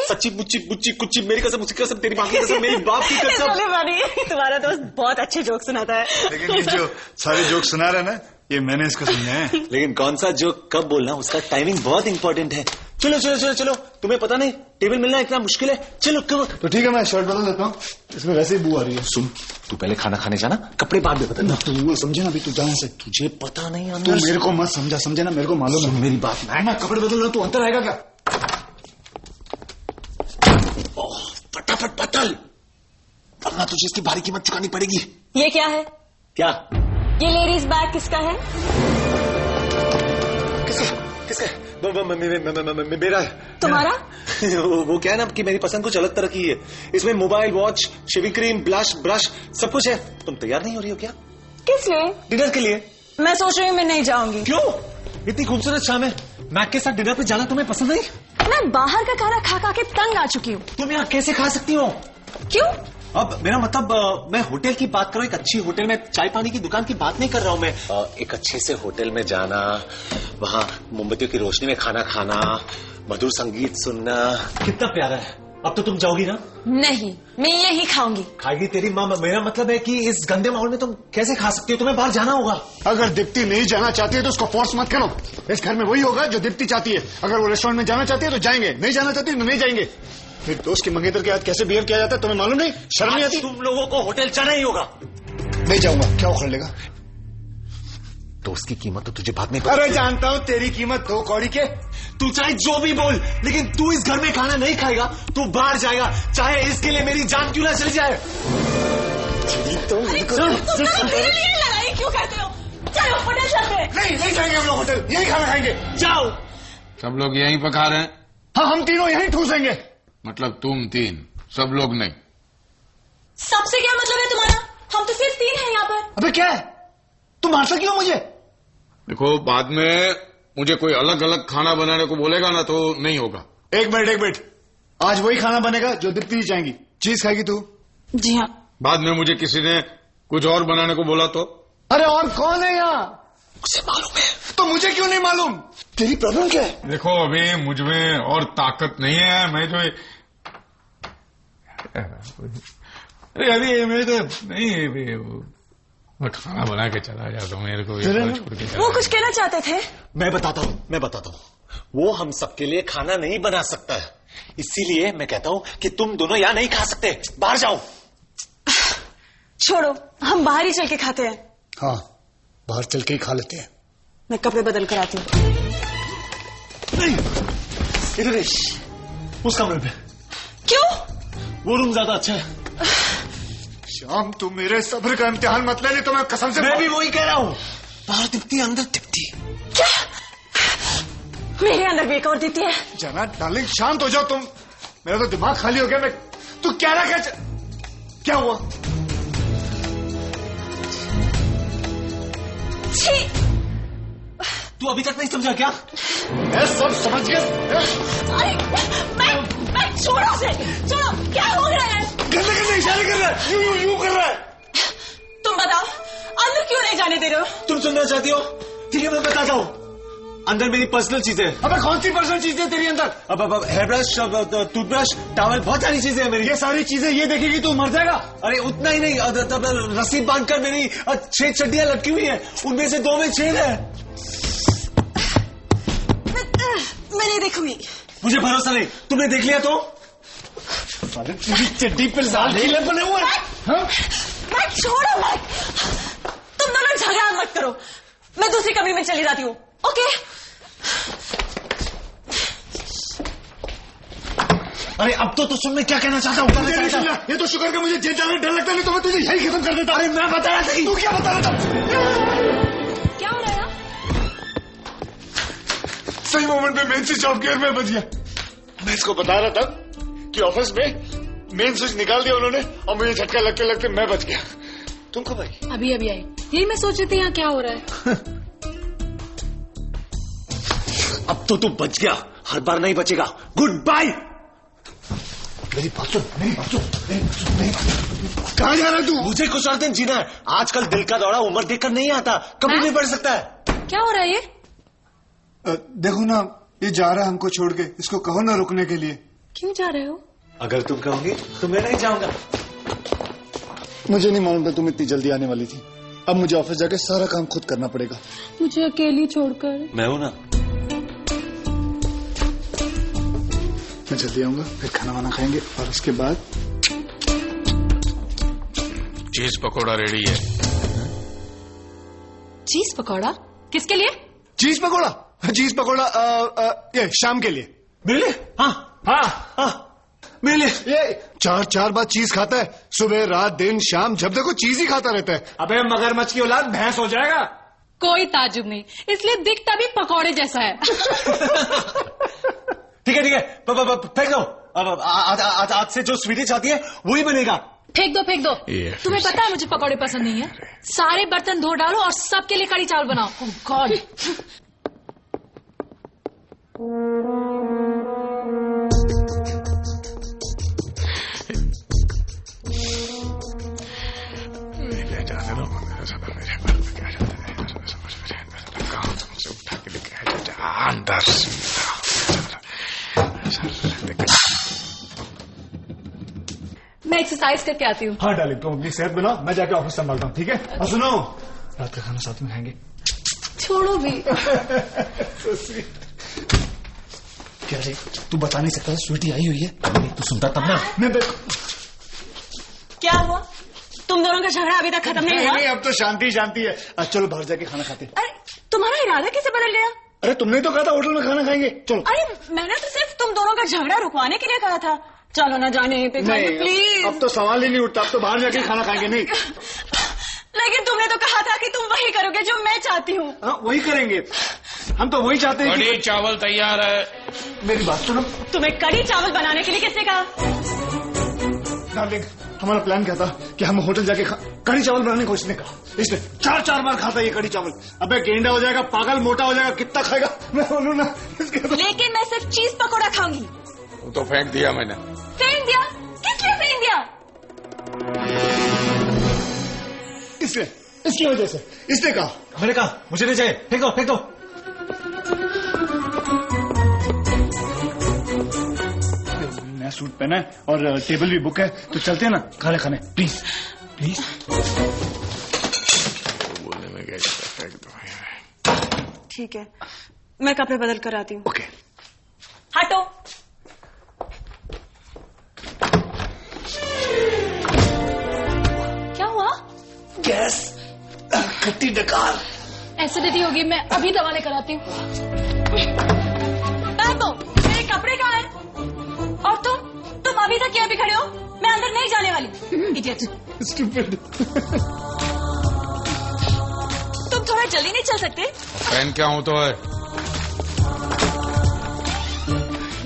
सच्ची बुच्ची कुच्ची, मेरी कसम, उसकी कसम, तेरी बाप की कसम, मेरी बाप की कसम। तुम्हारा दोस्त बहुत अच्छे जोक सुनाता है। लेकिन ये जो सारे जोक सुना रहे ना, ये मैंने इसको सुना है। लेकिन कौन सा जोक कब बोलना, उसका टाइमिंग बहुत इंपॉर्टेंट है। चलो, तुम्हें पता नहीं टेबल मिलना इतना मुश्किल है। चलो तो ठीक है, मैं शर्ट बदल देता हूँ, इसमें वैसे ही बू आ रही है। सुन, तू पहले खाना खाने जाना, कपड़े बाद में बदलना। तू वो समझे ना, अभी तू जहाँ से। तुझे पता नहीं तू मेरे को मत समझे ना, मेरे को मालूम है। मेरी बात मैं कपड़े बदल रहा, तू अंतर आएगा क्या? फटाफट बदल, वरना तुझे इसकी भारी कीमत चुकानी पड़ेगी। ये क्या है? क्या? ये लेडीज बैग किसका है? किसका? मेरा है। तुम्हारा? वो क्या है ना कि मेरी पसंद कुछ अलग तरह की है। इसमें mobile, watch, shaving cream, blush, brush सब कुछ है। तुम तैयार नहीं हो रही हो क्या? किस लिए? डिनर के लिए। मैं सोच रही हूँ मैं नहीं जाऊंगी। क्यों? इतनी खूबसूरत शाम है, मैक के साथ डिनर पे जाना तुम्हें पसंद नहीं? मैं बाहर का खाना खा खा के तंग आ चुकी हूँ। तुम यहाँ कैसे खा सकती हो? क्यों? अब मेरा मतलब मैं होटल की बात कर रहा हूँ, एक अच्छी होटल में, चाय पानी की दुकान की बात नहीं कर रहा हूँ मैं। एक अच्छे से होटल में जाना, वहाँ मोमबत्तियों की रोशनी में खाना खाना, मधुर संगीत सुनना, कितना प्यारा है। अब तो तुम जाओगी ना? नहीं, मैं यही खाऊंगी। खाएगी तेरी माँ। मेरा मतलब है कि इस गंदे माहौल में तुम कैसे खा सकती हो? तुम्हें बाहर जाना होगा। अगर दीप्ति नहीं जाना चाहती है तो उसको फोर्स मत करो। इस घर में वही होगा जो दीप्ति चाहती है। अगर वो रेस्टोरेंट में जाना चाहती है तो जाएंगे, नहीं जाना चाहती है तो नहीं जाएंगे। फिर दोस्त की मंगेतर के साथ कैसे बिहेव किया जाता है तुम्हें मालूम नहीं? शर्म नहीं आती? तुम लोगों को होटल जाना ही होगा। नहीं जाऊंगा। क्या उखड़ लेगा? दोस्त की कीमत तो तुझे बाद में। अरे जानता हूँ तेरी कीमत 2 कौड़ी के। तू चाहे जो भी बोल, लेकिन तू इस घर में खाना नहीं खाएगा, तू बाहर जाएगा, चाहे इसके लिए मेरी जान क्यों ना चली जाए। तो मेरे लिए लड़ाई क्यों करते हो? चलो होटल चलते हैं। नहीं जाएंगे हम लोग होटल, यही खाना खाएंगे। जाओ। सब लोग यहीं पका रहे हैं? हाँ, हम तीनों यहीं ठूसेंगे। मतलब तुम 3, सब लोग नहीं? सबसे क्या मतलब है तुम्हारा? हम तो सिर्फ 3 हैं यहाँ पर। अबे क्या है, तुम मारता क्यों मुझे? देखो, बाद में मुझे कोई अलग अलग खाना बनाने को बोलेगा ना तो नहीं होगा। एक मिनट, आज वही खाना बनेगा जो दीप्ति चाहेगी। चीज खाएगी तू? जी हाँ। बाद में मुझे किसी ने कुछ और बनाने को बोला तो? अरे और कौन है यहाँ? मुझे मालूम है। तो मुझे क्यों नहीं मालूम? तेरी प्रॉब्लम क्या है? देखो, अभी मुझ में और ताकत नहीं है। मैं जो अभी मैं तो नहीं, मैं खाना बना के चला जाता हूँ। मेरे को छोड़ के वो कुछ कहना चाहते थे? मैं बताता हूँ। वो हम सबके लिए खाना नहीं बना सकता है, इसीलिए मैं कहता हूँ कि तुम दोनों यहाँ नहीं खा सकते, बाहर जाओ। छोड़ो, हम बाहर ही चल के खाते हैं। हाँ, बाहर चल के ही खा लेते हैं। मैं कपड़े बदल कर आती हूँ। इधर उस कमरे पे। क्यों? वो रूम ज्यादा अच्छा है। श्याम, तू मेरे सब्र का इम्तिहान मत ले, नहीं तो मैं कसम से। मैं भी वही कह रहा हूँ। बाहर दीप्ति, अंदर दीप्ति। क्या? मेरे अंदर भी एक और दीप्ति है। जाना डार्लिंग, शांत हो जाओ तुम। मेरा तो दिमाग खाली हो गया। मैं तू क्या रखा? क्या हुआ? तू अभी तक नहीं समझा क्या? मैं सब समझ गया। अरे मैं छोड़ो से, छोड़ो। क्या हो रहा है? गंदे इशारे कर रहा है, यूं कर रहा है। तुम बताओ, अंदर क्यों नहीं जाने दे रहे हो? तुम सुनना चाहती हो? ठीक है, मैं बताता हूँ। अंदर मेरी पर्सनल चीजें। अबे कौन सी पर्सनल चीजें तेरी अंदर? अब हेयर ब्रश, टूथब्रश, टॉवल, बहुत सारी चीजें हैं मेरी। ये सारी चीजें ये देखेगी तू मर जाएगा। अरे उतना ही नहीं, रस्सी बांधकर मेरी 6 चड्डियां लटकी हुई है, उनमें से 2 में छेद है। मैं नहीं देखूंगी। मुझे भरोसा नहीं, तुमने देख लिया तो? तेरी चड्डी पे लाल किले बने हुए हैं। मैं छोड़ो मत। तुम दोनों झगड़ा मत करो, मैं दूसरी कमरे में चली जाती हूँ। ओके? अरे अब तो सुन, मैं क्या कहना चाहता हूँ। ये तो शुक्र का मुझे जेल जाने डर लगता, नहीं तो मैं तुझे यही खत्म कर देता। अरे मैं बता रहा था। तू क्या बता रहा था? क्या हो रहा है? सही मोमेंट पे मेन स्विच ऑफ गियर में बच गया। मैं इसको बता रहा था कि ऑफिस में मेन स्विच निकाल दिया उन्होंने और मुझे झटका लगते लगते मैं बच गया। तुम कब आई? अभी आई। यही मैं सोच रही थी यहाँ क्या हो रहा है। अब तो तू बच गया, हर बार नहीं बचेगा। Good bye. मेरी बात सुन। कहाँ जा रहा है तू? मुझे कुछ और दिन जीना है। आजकल दिल का दौरा उम्र देखकर नहीं आता, कभी भी बढ़ सकता है। क्या हो रहा है ये? देखो ना, ये जा रहा है हमको छोड़ के। इसको कहो ना रुकने के लिए। क्यों जा रहे हो? अगर तुम कहोगी तो मैं नहीं जाऊंगा। मुझे नहीं मालूम था तुम इतनी जल्दी आने वाली थी। अब मुझे ऑफिस जाके सारा काम खुद करना पड़ेगा। मुझे अकेली छोड़कर। मैं हूं ना। मैं जल्दी आऊंगा, फिर खाना वाना खाएंगे और उसके बाद चीज पकौड़ा रेडी है। चीज पकौड़ा? किसके लिए? चीज पकौड़ा ये शाम के लिए। मेरे लिए? हाँ मेरे लिए। ये 4 बार चीज खाता है, सुबह रात दिन शाम, जब देखो चीज ही खाता रहता है। अबे मगरमच्छ की औलाद भैंस हो जाएगा। कोई ताजुब नहीं, इसलिए दिखता भी पकौड़े जैसा है। ठीक है, फेंक दो। अब आज से जो स्वीटी चाहती है वही बनेगा। फेंक दो। तुम्हें पता है मुझे पकौड़े पसंद नहीं है। सारे बर्तन धो डालो और सबके लिए कड़ी चावल बनाओ। ओह गॉड। अंदर मैं एक्सरसाइज करके आती हूँ। हाँ डार्लिंग, तुम अपनी सेहत बनाओ, मैं जाके ऑफिस संभालता हूँ, ठीक है? और सुनो, रात का खाना साथ में खाएंगे। छोड़ो भी। क्या रे, तू बता नहीं सकता स्वीटी आई हुई है? तू सुनता तब ना। मैं क्या हुआ? तुम दोनों का झगड़ा अभी तक खत्म नहीं हुआ? नहीं, अब तो शांति शांति है। आज चलो बाहर जाके खाना खाते। अरे तुम्हारा इरादा कैसे बदल गया? अरे तुमने तो कहा था होटल में खाना खाएंगे, चलो। अरे मैंने तो सिर्फ तुम दोनों का झगड़ा रुकवाने के लिए कहा था। चलो ना जाने पे खाइए प्लीज। अब तो सवाल ही नहीं उठता, अब तो बाहर जाके खाना खाएंगे। नहीं, लेकिन तुमने तो कहा था कि तुम वही करोगे जो मैं चाहती हूँ। वही करेंगे, हम तो वही चाहते हैं। कड़ी चावल तैयार है। मेरी बात सुनो। तुम्हें कड़ी चावल बनाने के लिए किसने कहा? डार्लिंग, हमारा प्लान क्या था कि हम होटल जाके कड़ी चावल बनाने को इसने कहा। इसने 4-4 बार खाता ये कड़ी चावल। अबे गेंडा हो जाएगा, पागल मोटा हो जाएगा, कितना खाएगा? मैं बोलूँ ना इसके तो... लेकिन मैं सिर्फ चीज पकौड़ा खाऊंगी। वो तो फेंक दिया मैंने। फेंक दिया? किस लिए फेंक दिया? इसकी वजह से इसने कहा। मैंने कहा मुझे नहीं चाहिए, फेंको फेंको। नया सूट पहना है और टेबल भी बुक है, तो चलते हैं ना खाने खाने, प्लीज प्लीज। बोलने में क्या फेंक दो। ठीक है, मैं कपड़े बदल कर आती हूँ। ओके। हटो। क्या हुआ? गैस, खट्टी डकार, एसिडिटी होगी। मैं अभी दवा लेकर आती हूँ। मेरे कपड़े कहाँ हैं? और तुम अभी तक क्या भी खड़े हो? मैं अंदर नहीं जाने वाली। इडियट। स्टूपिड। तुम थोड़ा जल्दी नहीं चल सकते? फैन क्या हूँ तो है।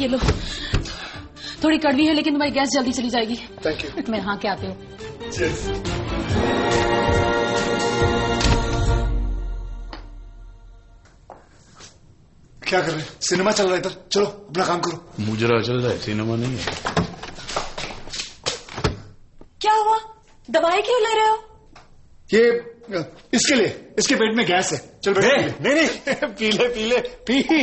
ये लो, थोड़ी कड़वी है लेकिन तुम्हारी गैस जल्दी चली जाएगी। Thank you. मैं हाँ के आती हूँ। क्या कर रहे हैं? सिनेमा चल रहा है इधर, चलो अपना काम करो। मुजरा चल रहा है, सिनेमा नहीं है। क्या हुआ? दवाई क्यों ले रहे हो? ये इसके लिए, इसके पेट में गैस है। चल बेटा। नहीं पी ले पी।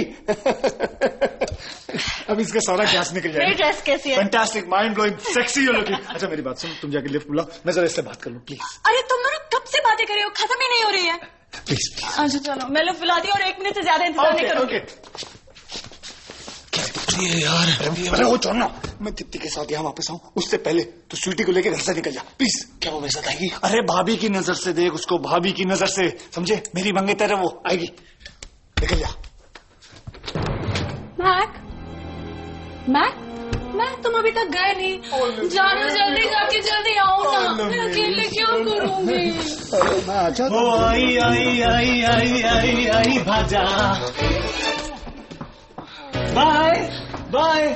अब इसका सारा गैस निकल जाएगा। मेरी ड्रेस कैसी है? फैंटास्टिक, माइंड ब्लोइंग, सेक्सी हो लुकिंग। अच्छा मेरी बात सुन, तुम जाके लिफ्ट बुलाओ, मैं जरा इससे बात कर लूं प्लीज। अरे तुम दोनों कब से बातें कर रहे हो? खत्म ही नहीं हो रही है। प्लीज। अच्छा चलो, मैं लिफ्ट बुलाती हूँ और 1 मिनट से ज्यादा इंतजार नहीं करूँगी। यार अरे वो छोड़ना, मैं दीप्ति के साथ यहाँ वापस आऊँ उससे पहले तो स्वीटी को लेके घर से निकल जा प्लीज। क्या वो मेरे साथ आएगी? अरे भाभी की नजर से देख उसको, भाभी की नजर से, समझे? मेरी मंगेतर है वो, आएगी। निकल जा। मैक, तुम अभी तक गए नहीं। जानो जल्दी, जाके जल्दी आओ ना। मैं अकेले क्या करूंगी? ओ आई भाजा। Bye bye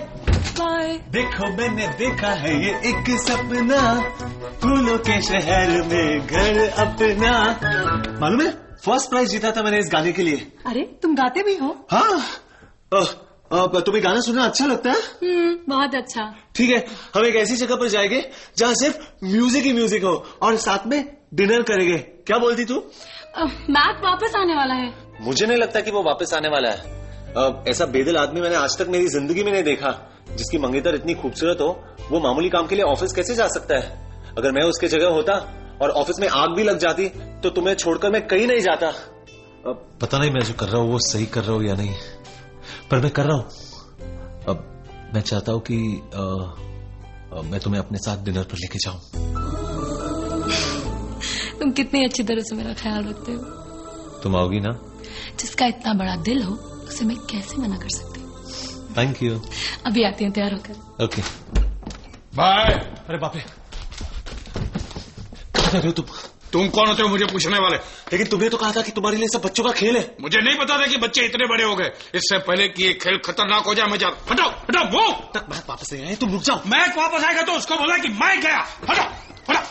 bye. देखो मैंने देखा है ये एक सपना, फूलों के शहर में घर अपना। मालूम है फर्स्ट प्राइज जीता था मैंने इस गाने के लिए। अरे तुम गाते भी हो? हाँ। तुम्हें गाना सुनना अच्छा लगता है? बहुत अच्छा। ठीक है, हम एक ऐसी जगह पर जाएंगे जहाँ सिर्फ म्यूजिक ही म्यूजिक हो और साथ में डिनर करेंगे। क्या बोलती तू? मैक वापस आने वाला है। मुझे नहीं लगता कि वो वापस आने वाला है। ऐसा बेदिल आदमी मैंने आज तक मेरी जिंदगी में नहीं देखा। जिसकी मंगेतर इतनी खूबसूरत हो, वो मामूली काम के लिए ऑफिस कैसे जा सकता है? अगर मैं उसके जगह होता और ऑफिस में आग भी लग जाती तो तुम्हें छोड़कर मैं कहीं नहीं जाता। पता नहीं मैं जो कर रहा हूँ वो सही कर रहा हूँ या नहीं, पर मैं कर रहा हूँ। अब मैं चाहता हूँ कि मैं तुम्हें अपने साथ डिनर पर लेके जाऊं। तुम कितनी अच्छी तरह से मेरा ख्याल रखते हो। तुम आओगी ना? जिसका इतना बड़ा दिल हो उसे मैं कैसे मना कर सकती हूँ? Thank you. अभी आती हूँ तैयार होकर। Okay bye. अरे बाप रे, क्या कर रहे हो तुम कौन होते हो मुझे पूछने वाले? लेकिन तुमने तो कहा था कि तुम्हारे लिए सब बच्चों का खेल है। मुझे नहीं पता था कि बच्चे इतने बड़े हो गए। इससे पहले कि ये खेल खतरनाक हो जाए मैं जा। हटाओ हटाओ वो तक मैं वापस नहीं आया, तुम रुक जाओ। मैं वापस आएगा तो उसको बोला कि मैं गया। हटाओ हटाओ।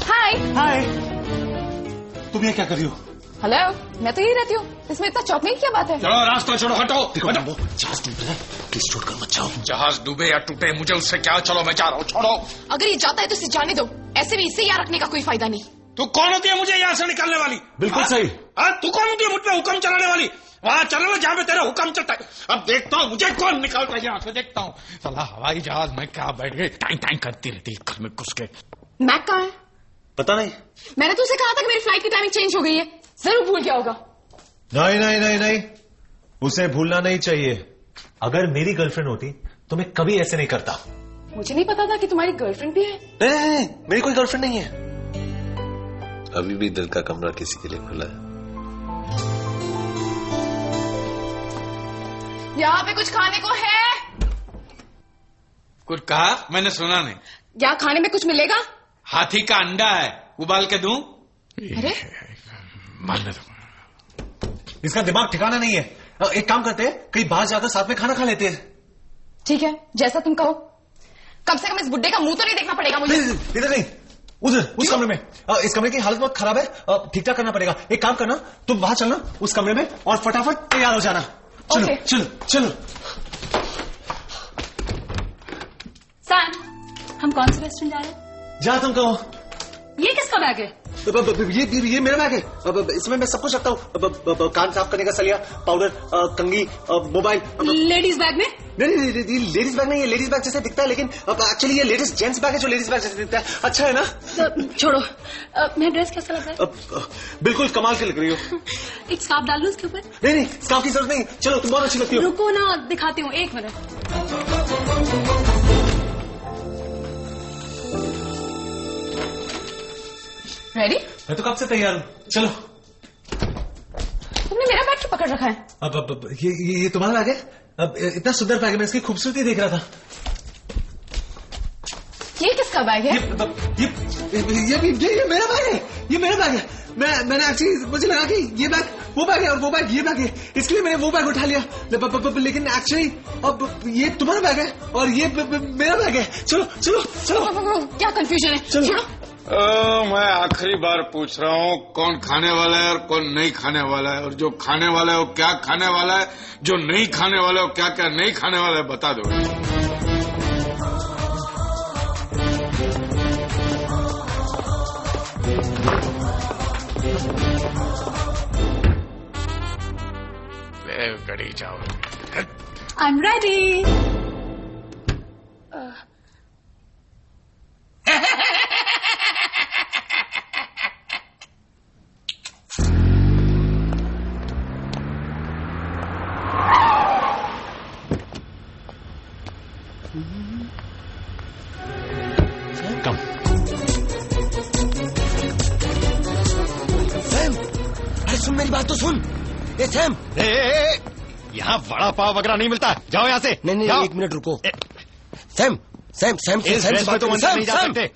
हाय। तुम ये क्या कर रही हो? हेलो, मैं तो यही रहती हूँ। इसमें इतना चौंकने की क्या बात है? चलो रास्ता छोड़ो, हटाओ। जहाज डूब रहा है, प्लीज छोड़कर मत जाओ। जहाज डूबे या टूटे मुझे उससे क्या, चलो मैं जा रहा हूँ, छोड़ो। अगर ये जाता है तो इसे जाने दो। ऐसे भी इसे यहाँ रखने का कोई फायदा नहीं। तू कौन होती है मुझे यहाँ से निकालने वाली? बिल्कुल सही। हाँ, तू कौन होती है मुझ पे हुक्म चलाने वाली? वहां चलो ना जहाँ पे तेरा हुक्म चलता है। अब देखता हूँ मुझे कौन निकालता है यहाँ से, देखता हूँ। साला हवाई जहाज में क्या बैठ गई, टाइम टाइम करती रहती है घर में घुस के। मैक कहाँ है? पता नहीं। मैंने तुझसे कहा था कि मेरी फ्लाइट की टाइमिंग चेंज हो गई है, जरूर भूल गया होगा। नहीं नहीं नहीं नहीं, उसे भूलना नहीं चाहिए। अगर मेरी गर्लफ्रेंड होती तो मैं कभी ऐसे नहीं करता। मुझे नहीं पता था कि तुम्हारी गर्लफ्रेंड भी है। नहीं, मेरी कोई गर्लफ्रेंड नहीं है। अभी भी दिल का कमरा किसी के लिए खुला है। यहाँ पे कुछ खाने को है? कुछ कहा? मैंने सुना नहीं। यहाँ खाने में कुछ मिलेगा? हाथी का अंडा है, उबाल के दूं? अरे मारने दो। इसका दिमाग ठिकाना नहीं है। एक काम करते हैं, कहीं बाहर जाकर साथ में खाना खा लेते हैं। ठीक है, जैसा तुम कहो। कम से कम इस बुड्ढे का मुंह तो नहीं देखना पड़ेगा मुझे। इधर नहीं, उधर उस कमरे में। इस कमरे की हालत बहुत खराब है, ठीक ठाक करना पड़ेगा। एक काम करना, तुम वहां चलना उस कमरे में और फटाफट तैयार हो जाना। चलो चलो चलो। सैम, हम कौन से रेस्टोरेंट जा रहे हैं? जा तुम कहो। ये किसका बैग है? ये मेरा बैग है। इसमें मैं सब कुछ रखता हूँ। कान साफ करने का सलिया, पाउडर, कंघी, मोबाइल। लेडीज बैग में? नहीं, लेडीज बैग नहीं है। लेडीज बैग जैसे दिखता है, लेकिन एक्चुअली ये लेडीज जेंट्स बैग है जो लेडीज बैग जैसे दिखता है। अच्छा है ना? छोड़ो, मेरा ड्रेस कैसा लग रहा है? बिल्कुल कमाल के लग रही हो। एक स्कार्फ डाल लूं इसके ऊपर? नहीं, स्कार्फ की जरूरत नहीं। चलो, तुम बहुत अच्छी लगती हो। रुको ना, दिखाती हूँ, एक मिनट। रेडी? मैं तो कब से तैयार हूँ। चलो। तुमने मेरा बैग क्यों पकड़ रखा है? अब ये तुम्हारा बैग है? अब इतना सुंदर बैग है, मैं इसकी खूबसूरती देख रहा था। ये किसका बैग है? ये मेरा बैग है। ये मेरा बैग है। मैंने एक्चुअली मुझे लगा कि ये बैग वो बैग है और वो बैग ये बैग है, इसलिए मैंने वो बैग उठा लिया। लेकिन एक्चुअली अब ये तुम्हारा बैग है और ये मेरा बैग है। चलो चलो चलो। क्या कंफ्यूजन है? चलो। मैं आखिरी बार पूछ रहा हूँ, कौन खाने वाला है और कौन नहीं खाने वाला है, और जो खाने वाला है वो क्या खाने वाला है, जो नहीं खाने वाला है वो क्या क्या नहीं खाने वाला है, बता दो। कड़ी चावल। I'm ready. कम। सैम, अरे सुन मेरी बात तो सुन। ए सैम, यहाँ वड़ा पाव वगैरह नहीं मिलता, जाओ यहाँ से। नहीं, एक मिनट रुको। सैम सैम सैम सैम बात तो अंदर नहीं जा सकते।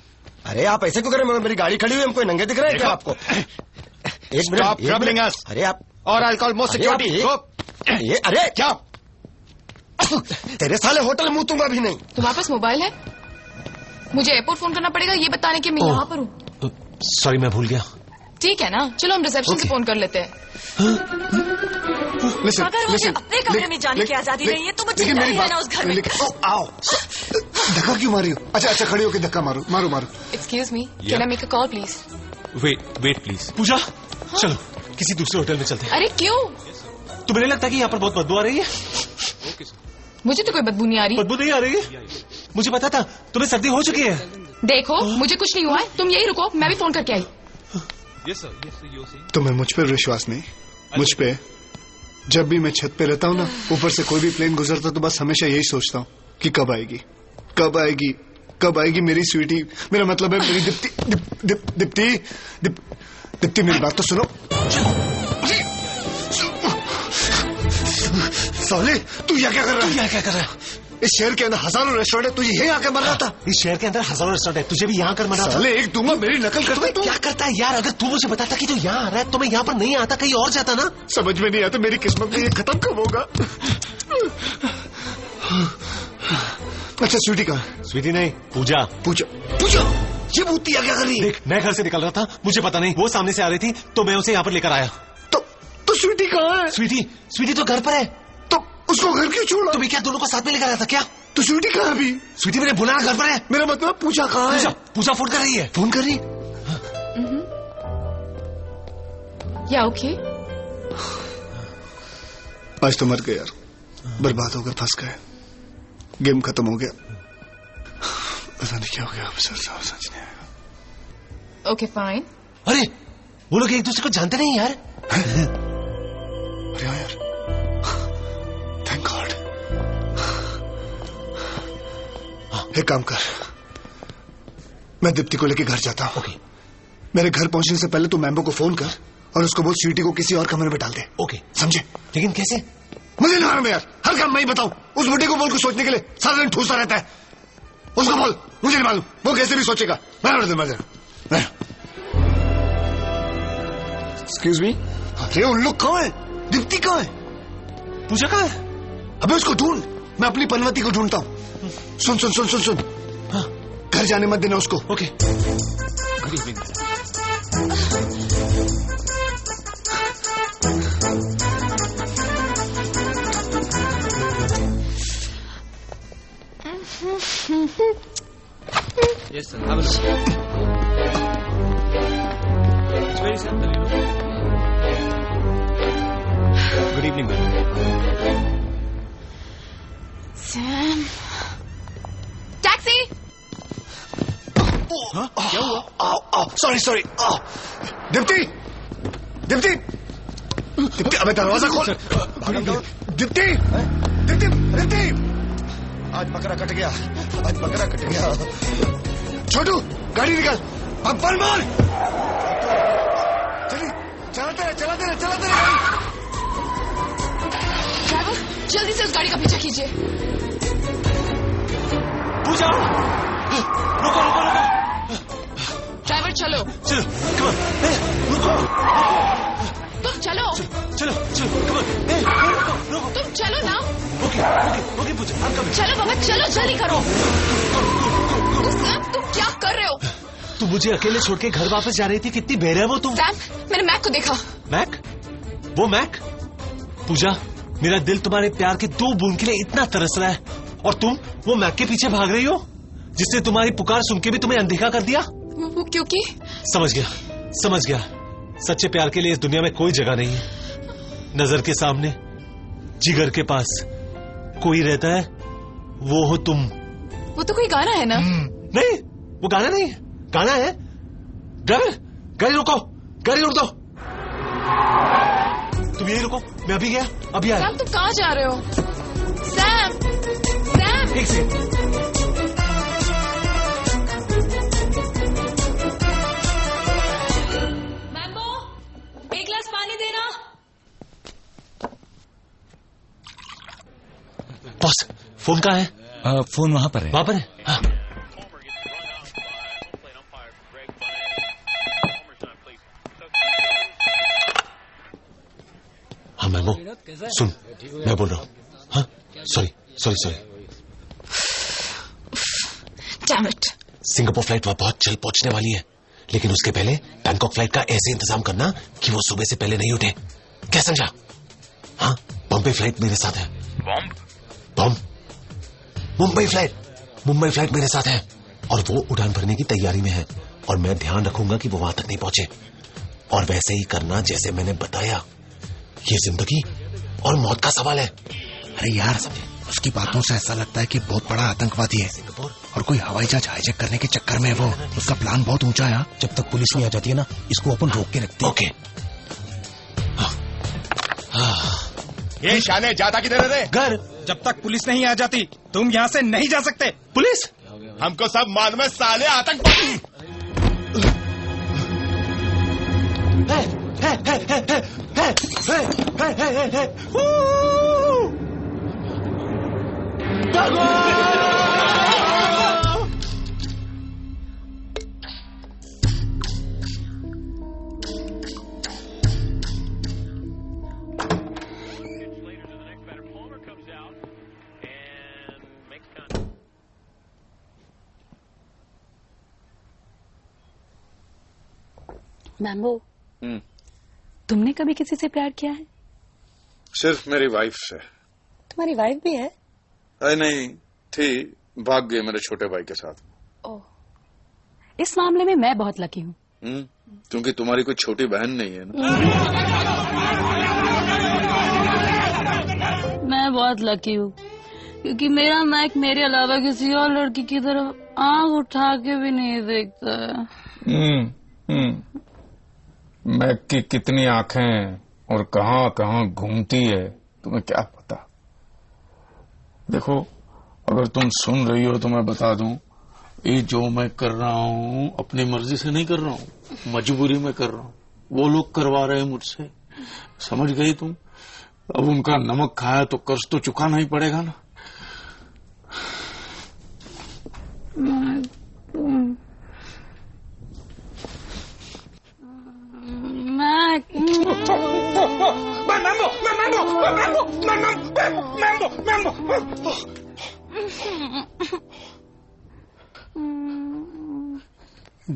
अरे आप ऐसे क्यों कर रहे हैं? मेरी गाड़ी खड़ी हुई, हमको नंगे दिख रहे हैं क्या आपको? एक मिनट। अरे आप और आई कॉल मोस्ट सिक्योरिटी। ये अरे क्या तेरे साले होटल मुंह दूंगा भी नहीं। तुम्हारे पास मोबाइल है? मुझे एयरपोर्ट फोन करना पड़ेगा ये बताने के मैं यहाँ पर हूँ। सॉरी, मैं भूल गया। ठीक है ना, चलो हम रिसेप्शन से फोन कर लेते हैं। अगर मुझे अपने कमरे में जाने की आजादी नहीं है तो मुझे नहीं रहना उस घर में। आओ, धक्का क्यों मारी हो? अच्छा खड़ी होकर धक्का मारो। Excuse me, can I make a call please? Wait please. Puja, चलो किसी दूसरे होटल में चलते हैं। अरे क्यों? तुम्हें नहीं लगता कि यहाँ पर बहुत बदबू आ रही है? मुझे तो कोई बदबू नहीं आ रही। बदबू नहीं आ रही है? मुझे पता था तुम्हें सर्दी हो चुकी है। देखो मुझे कुछ नहीं हुआ है, तुम यही रुको, मैं भी फोन करके आई। तुम्हें मुझ पर विश्वास नहीं? मुझ पे जब भी मैं छत पे रहता हूँ ना, ऊपर से कोई भी प्लेन गुजरता तो बस हमेशा यही सोचता हूँ कि कब आएगी मेरी स्वीटी। मेरा मतलब है मेरी दीप्ति मेरी बात तो सुनो। साले तू यहाँ क्या कर रहा है? इस शहर के अंदर हजारों रेस्टोरेंट है, तुझे यही आकर मर रहा था। इस शहर के अंदर हजारों रेस्टोरेंट है, तुझे भी यहाँ कर मरना था। साले एक दूंगा, मेरी नकल करता है तू। क्या करता है यार? अगर तू मुझे बताता कि तू यहाँ आ रहा है तो मैं यहाँ पर नहीं आता, कहीं और जाता ना। समझ में नहीं आता मेरी किस्मत में ये खत्म कब होगा। अच्छा स्वीटी कहाँ है? स्वीटी नहीं, पूजा। ये भूतिया क्या कर रही है? देख, मैं घर से निकल रहा था, मुझे पता नहीं, वो सामने से आ रही थी तो मैं उसे यहाँ पर लेकर आया। तो स्वीटी कहाँ है? स्वीटी तो घर पर है। तो उसको घर क्यों छोड़ा? तुम्हें क्या दोनों को साथ में लेकर आया था क्या? तो स्वीटी कहाँ भी? स्वीटी मैंने बुलाया, घर पर है। मेरा मतलब पूजा कहाँ है? पूजा फोन कर रही है। फोन कर रही? या ओके? आज तो मर गए यार, बर्बाद होकर फंस गए, गेम खत्म हो गया, पता नहीं क्या हो गया, समझ नहीं आएगा। Okay fine. अरे वो लोग एक दूसरे को जानते नहीं यार। अरे यार, थैंक गॉड। एक काम कर, मैं दीप्ति को लेके घर जाता हूँ। ओके। मेरे घर पहुंचने से पहले तू मैम्बो को फोन कर और उसको बोल स्वीटी को किसी और कमरे में डाल दे। ओके समझे? लेकिन कैसे? मुझे नहीं मालूम यार, हर काम मैं ही बताऊं। उस बुढ़े को बोल कुछ सोचने के लिए, सारा दिन ठूसता रहता है। उसको बोल, मुझे नहीं मालूम, वो कैसे भी सोचेगा। Excuse me. अरे उन लोग कौन है? दीप्ति कहाँ है? पूजा कहाँ है? अबे उसको ढूंढ, मैं अपनी पनवती को ढूंढता हूँ। सुन सुन सुन सुन सुन, हाँ, घर जाने मत देना उसको। Okay. Good evening. Yes, sir. Have a look. It's very simple, you know. Good evening, ma'am. Sam. Taxi. हाँ? क्या हुआ? सॉरी। दीप्ति, दीप्ति, दीप्ति, अबे दरवाजा खोल। दीप्ति, दीप्ति, दीप्ति। आज बकरा कट गया, आज बकरा कट गया। छोटू, गाड़ी निकाल, अब बल मार। चलिए, चलाते रहे गाड़ी। ड्राइवर, जल्दी से उस गाड़ी का पीछा कीजिए। पूजा, रुको। ड्राइवर चलो। चलो, कम ऑन, रुको। तुम चलो। चलो, कम ऑन, रुको। तुम चलो ना। Okay Puja, I'm coming। चलो बाबा, चलो जल्दी करो। सैम, तुम क्या कर रहे हो? तू मुझे अकेले छोड़ के घर वापस जा रही थी, कितनी बेरहम हो तुम। सैम, मैंने मैक को देखा। मैक? वो मैक? पूजा, मेरा दिल तुम्हारे प्यार के 2 बूंद के लिए इतना तरस रहा है, और तुम वो मैक के पीछे भाग रही हो जिसने तुम्हारी पुकार सुन के भी तुम्हें अनदेखा कर दिया। वो क्योंकि? समझ गया। सच्चे प्यार के लिए इस दुनिया में कोई जगह नहीं है। नजर के सामने, जिगर के पास कोई रहता है, वो हो तुम। वो तो कोई गाना है ना? नहीं, वो गाना नहीं, गाना है। ड्राइवर, गाड़ी रोक दो। तुम यही रुको, मैं अभी गया, अभी आया। सैम, तुम कहाँ जा रहे हो? सैम। एक सेकंड। मैम्बो, एक गिलास पानी देना। बॉस, फोन कहाँ है? फोन वहां पर है। हाँ। हाँ मैमो, सुन, मैं बोल रहा हूँ। हाँ, sorry. Damn it. Singapore flight वहां बहुत जल्द पहुंचने वाली है, लेकिन उसके पहले बैंकॉक फ्लाइट का ऐसे इंतजाम करना कि वो सुबह से पहले नहीं उठे। क्या समझा? हाँ, बॉम्बे फ्लाइट मेरे साथ है। बॉम्ब? मुंबई फ्लाइट मेरे साथ है, और वो उड़ान भरने की तैयारी में है, और मैं ध्यान रखूंगा कि वो वहां तक नहीं पहुंचे। और वैसे ही करना जैसे मैंने बताया। ये जिंदगी और मौत का सवाल है। अरे यार, उसकी बातों से ऐसा लगता है कि बहुत बड़ा आतंकवादी है, और कोई हवाई जहाज हाईजैक करने के चक्कर में वो, उसका प्लान बहुत ऊंचा है। जब तक पुलिस नहीं आ जाती है ना, इसको अपन रोक के रखते हैं। ओके। ये शाने जाता किधर है? घर। जब तक पुलिस नहीं आ जाती तुम यहाँ से नहीं जा सकते। पुलिस? हमको सब मालूम है साले आतंकवादी। मैम्बो, तुमने कभी किसी से प्यार किया है? सिर्फ मेरी वाइफ से। तुम्हारी वाइफ भी है? अरे नहीं थी, भाग गई मेरे छोटे भाई के साथ। ओह, इस मामले में मैं बहुत लकी हूँ। क्योंकि तुम्हारी कोई छोटी बहन नहीं है ना। मैं बहुत लकी हूँ क्योंकि मेरा मैक मेरे अलावा किसी और लड़की की तरफ आंख उठा के भी नहीं देखता है। मैक की कितनी आंखें और कहां कहां घूमती है तुम्हें क्या पता। देखो अगर तुम सुन रही हो तो मैं बता दूं, ये जो मैं कर रहा हूं अपनी मर्जी से नहीं कर रहा हूं, मजबूरी में कर रहा हूं। वो लोग करवा रहे हैं मुझसे, समझ गई तुम। अब उनका नमक खाया तो कर्ज तो चुकाना ही पड़ेगा ना।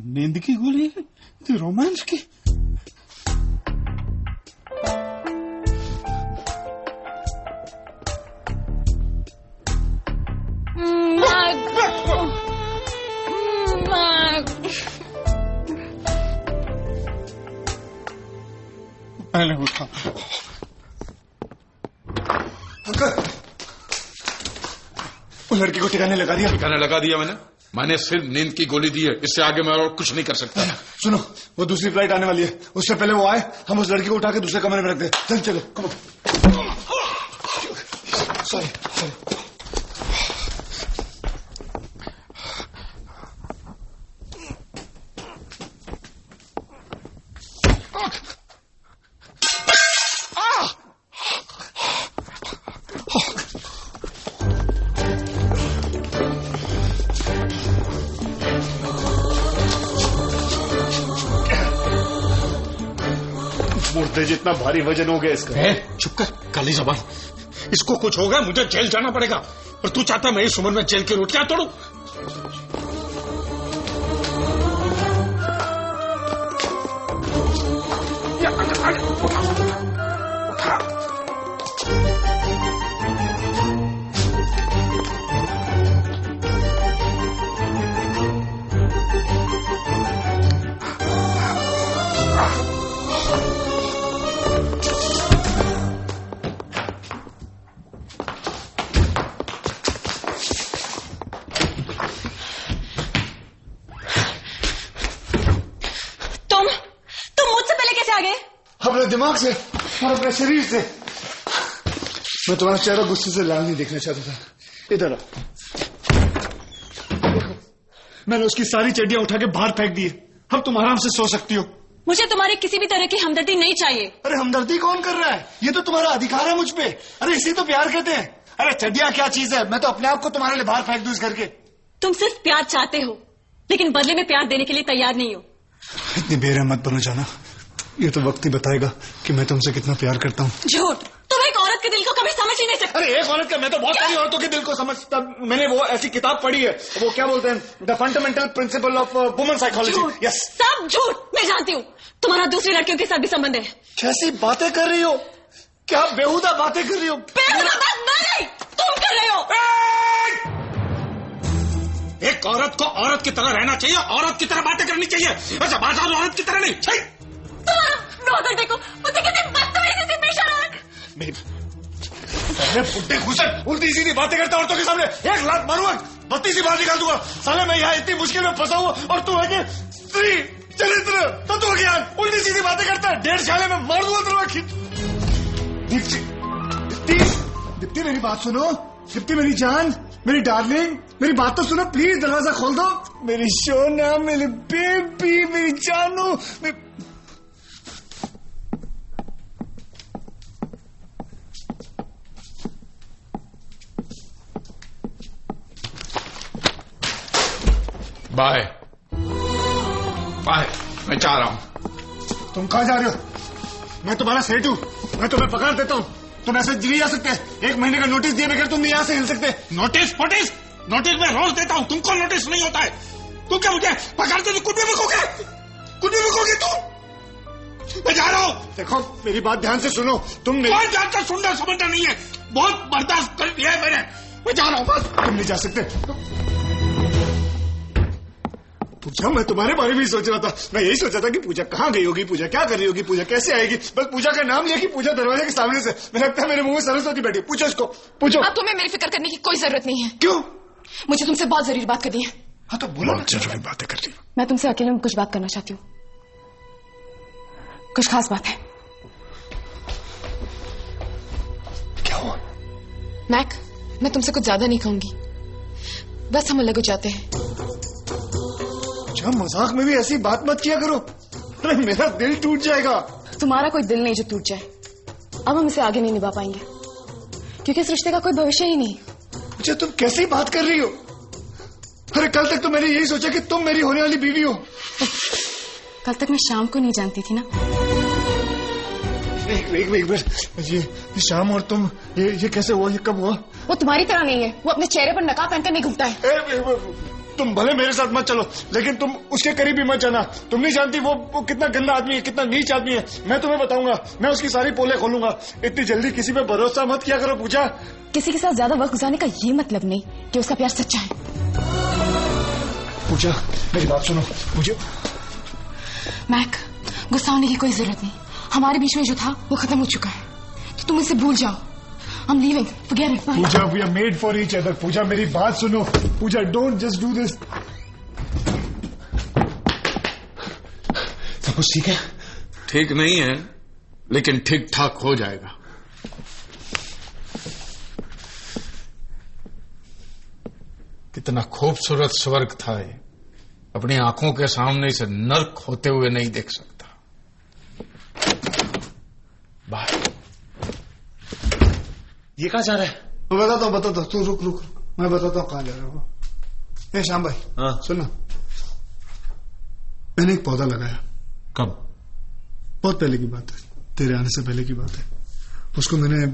नींद की गोली, रोमांस की। पहले उठा। अंकल, वो लड़की को ठिकाने लगा दिया। ठिकाने लगा दिया मैंने सिर्फ नींद की गोली दी है, इससे आगे मैं और कुछ नहीं कर सकता। सुनो, वो दूसरी फ्लाइट आने वाली है, उससे पहले वो आए हम उस लड़की को उठा के दूसरे कमरे में रख दे। चल चलो, कम। सॉरी। मुर्दे जितना भारी वजन हो गया इसका। चुप कर, काली जबान। इसको कुछ होगा मुझे जेल जाना पड़ेगा, और तू चाहता मैं इस उम्र में जेल की रोटियां तोड़ूं? अपने दिमाग से और अपने शरीर से। मैं तुम्हारा चेहरा गुस्से से लाल नहीं देखना चाहता था। इधर आओ। मैंने उसकी सारी चड्डियां उठा के बाहर फेंक दी। अब तुम आराम से सो सकती हो। मुझे तुम्हारी किसी भी तरह की हमदर्दी नहीं चाहिए। अरे हमदर्दी कौन कर रहा है? ये तो तुम्हारा अधिकार है मुझ पे। अरे इसी तो प्यार कहते हैं। अरे चड्डियां क्या चीज है? मैं तो अपने आप को तुम्हारे लिए बाहर फेंक दूं इस करके। तुम सिर्फ प्यार चाहते हो, लेकिन बदले में प्यार देने के लिए तैयार नहीं हो। इतनी बेरहम मत बनो जाना। ये तो वक्त ही बताएगा कि मैं तुमसे कितना प्यार करता हूँ। झूठ। तुम एक औरत के दिल को कभी समझ ही नहीं सकते। अरे एक औरत का, मैं तो बहुत सारी औरतों के दिल को समझता। मैंने वो ऐसी किताब पढ़ी है, वो क्या बोलते हैं, the fundamental principle of woman psychology. Yes, सब झूठ। मैं जानती हूँ तुम्हारा दूसरी लड़कियों के साथ भी संबंध है। कैसी बातें कर रही हो? क्या बेहुदा बातें कर रही हो? बेहुदा बात नहीं, तुम कर रहे हो। एक औरत को औरत की तरह रहना चाहिए, औरत की तरह बातें करनी चाहिए। अच्छा, बात औरत की तरह नहीं चाहिए। तुम्हारा देखो, मुझे कितनी बदतमीजी से पेश आ रहा है। अरे बुड्ढे घुसट, उल्टी सीधी बातें करता औरतों के सामने। एक लात मारूंगा, बत्ती सी बात निकाल दूंगा। साले मैं यहाँ इतनी मुश्किल में फंसा हुआ और तू है कि स्त्री चरित्र तत्व ज्ञान उल्टी सीधी बातें करता है। 1.5 साले में मार दूंगा तुम्हें। दीप्ति, दीप्ति मेरी बात सुनो। दीप्ति मेरी जान, मेरी डार्लिंग, मेरी बात तो सुनो प्लीज। दरवाजा खोल दो। मेरी सोना, मेरी बेबी, मेरी जानू। बाय बाय, मैं जा रहा हूं। तुम कहां जा रहे हो? मैं तुम्हारा सेठ हूं, मैं तुम्हें पकड़ देता हूं। तुम ऐसे नहीं जा सकते। 1 महीने का नोटिस दिए बगैर तुम यहां से हिल सकते। नोटिस नोटिस मैं रोज देता हूं, तुमको नोटिस नहीं होता है। तुम क्या मुझे पकड़ते तो कुछ भी बिकोगे तुम? मैं जा रहा हूं। देखो मेरी बात ध्यान से सुनो। तुम नहीं, कोई ध्यान से सुनना समझना नहीं है, बहुत बर्दाश्त कर लिया है मैंने। मैं जा रहा हूं बस। तुम नहीं जा सकते। पूजा, मैं तुम्हारे बारे में ही सोच रहा था। मैं यही सोचा था कि पूजा कहाँ गई होगी, पूजा क्या कर रही होगी, पूजा कैसे आएगी। बस पूजा का नाम लिया कि पूजा दरवाजे के सामने से, मुझे लगता है मेरे मुंह में सरस्वती बैठी। पूछो उसको, पूछो। अब तुम्हें मेरी फिक्र करने की कोई जरूरत नहीं है। क्यों? मुझे तुमसे बहुत जरूरी बात करनी है। हाँ तो बोलो। बहुत जरूरी बातें कर रही हूँ। मैं तुमसे अकेले में कुछ बात करना चाहती हूँ, कुछ खास बात है। क्या हुआ? मैक, मैं तुमसे कुछ ज्यादा नहीं कहूंगी, बस हम अलग हो जाते हैं। क्या मजाक में भी ऐसी बात मत किया करो, अरे मेरा दिल टूट जाएगा। तुम्हारा कोई दिल नहीं जो टूट जाए। अब हम इसे आगे नहीं निभा पाएंगे क्योंकि इस रिश्ते का कोई भविष्य ही नहीं। मुझे तुम कैसी बात कर रही हो? अरे कल तक तो मैंने यही सोचा कि तुम मेरी होने वाली बीवी हो। कल तक मैं शाम को नहीं जानती थी ना। एक मिनट, ये शाम और तुम ये कैसे हुआ, ये कब हुआ? वो तुम्हारी तरह नहीं है, वो अपने चेहरे पर नकाब पहनकर नहीं घूमता है। तुम भले मेरे साथ मत चलो, लेकिन तुम उसके करीब भी मत जाना। तुम नहीं जानती वो कितना गंदा आदमी है, कितना नीच आदमी है। मैं तुम्हें बताऊंगा, मैं उसकी सारी पोले खोलूंगा। इतनी जल्दी किसी पे भरोसा मत किया करो पूजा। किसी के साथ ज्यादा वक्त गुजारने का ये मतलब नहीं कि उसका प्यार सच्चा है। पूजा मेरी बात सुनो। मुझे मैक, गुस्सा होने की कोई जरूरत नहीं। हमारे बीच में जो था वो खत्म हो चुका है, तो तुम इसे भूल जाओ। I'm leaving. Forget it. Bye. Puja, we are made for each other. पूजा मेरी बात सुनो। पूजा, don't just do this. सब कुछ ठीक है? ठीक नहीं है, लेकिन ठीक ठाक हो जाएगा। कितना खूबसूरत स्वर्ग था ये, अपनी आंखों के सामने इसे नर्क होते हुए नहीं देख सकता। बाय। ये कहाँ जा रहा है? मैं बताता हूँ, तू रुक, मैं बताता हूँ कहाँ जा रहा हूँ। ए श्याम भाई, हाँ सुनना, मैंने एक पौधा लगाया। कब? बहुत पहले की बात है, तेरे आने से पहले की बात है। उसको मैंने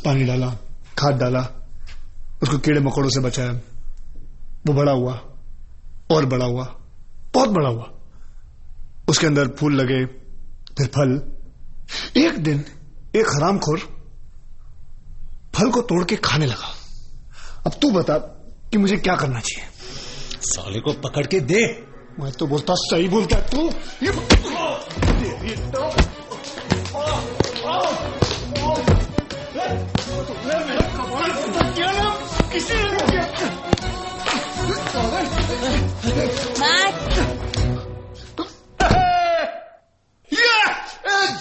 पानी डाला, खाद डाला, उसको कीड़े मकोड़ों से बचाया। वो बड़ा हुआ और बड़ा हुआ, बहुत बड़ा हुआ। उसके अंदर फूल लगे, फिर फल। एक दिन एक हरामखोर फल को तोड़ के खाने लगा। अब तू बता कि मुझे क्या करना चाहिए? साले को पकड़ के दे। मैं तो बोलता सही बोलता है तू।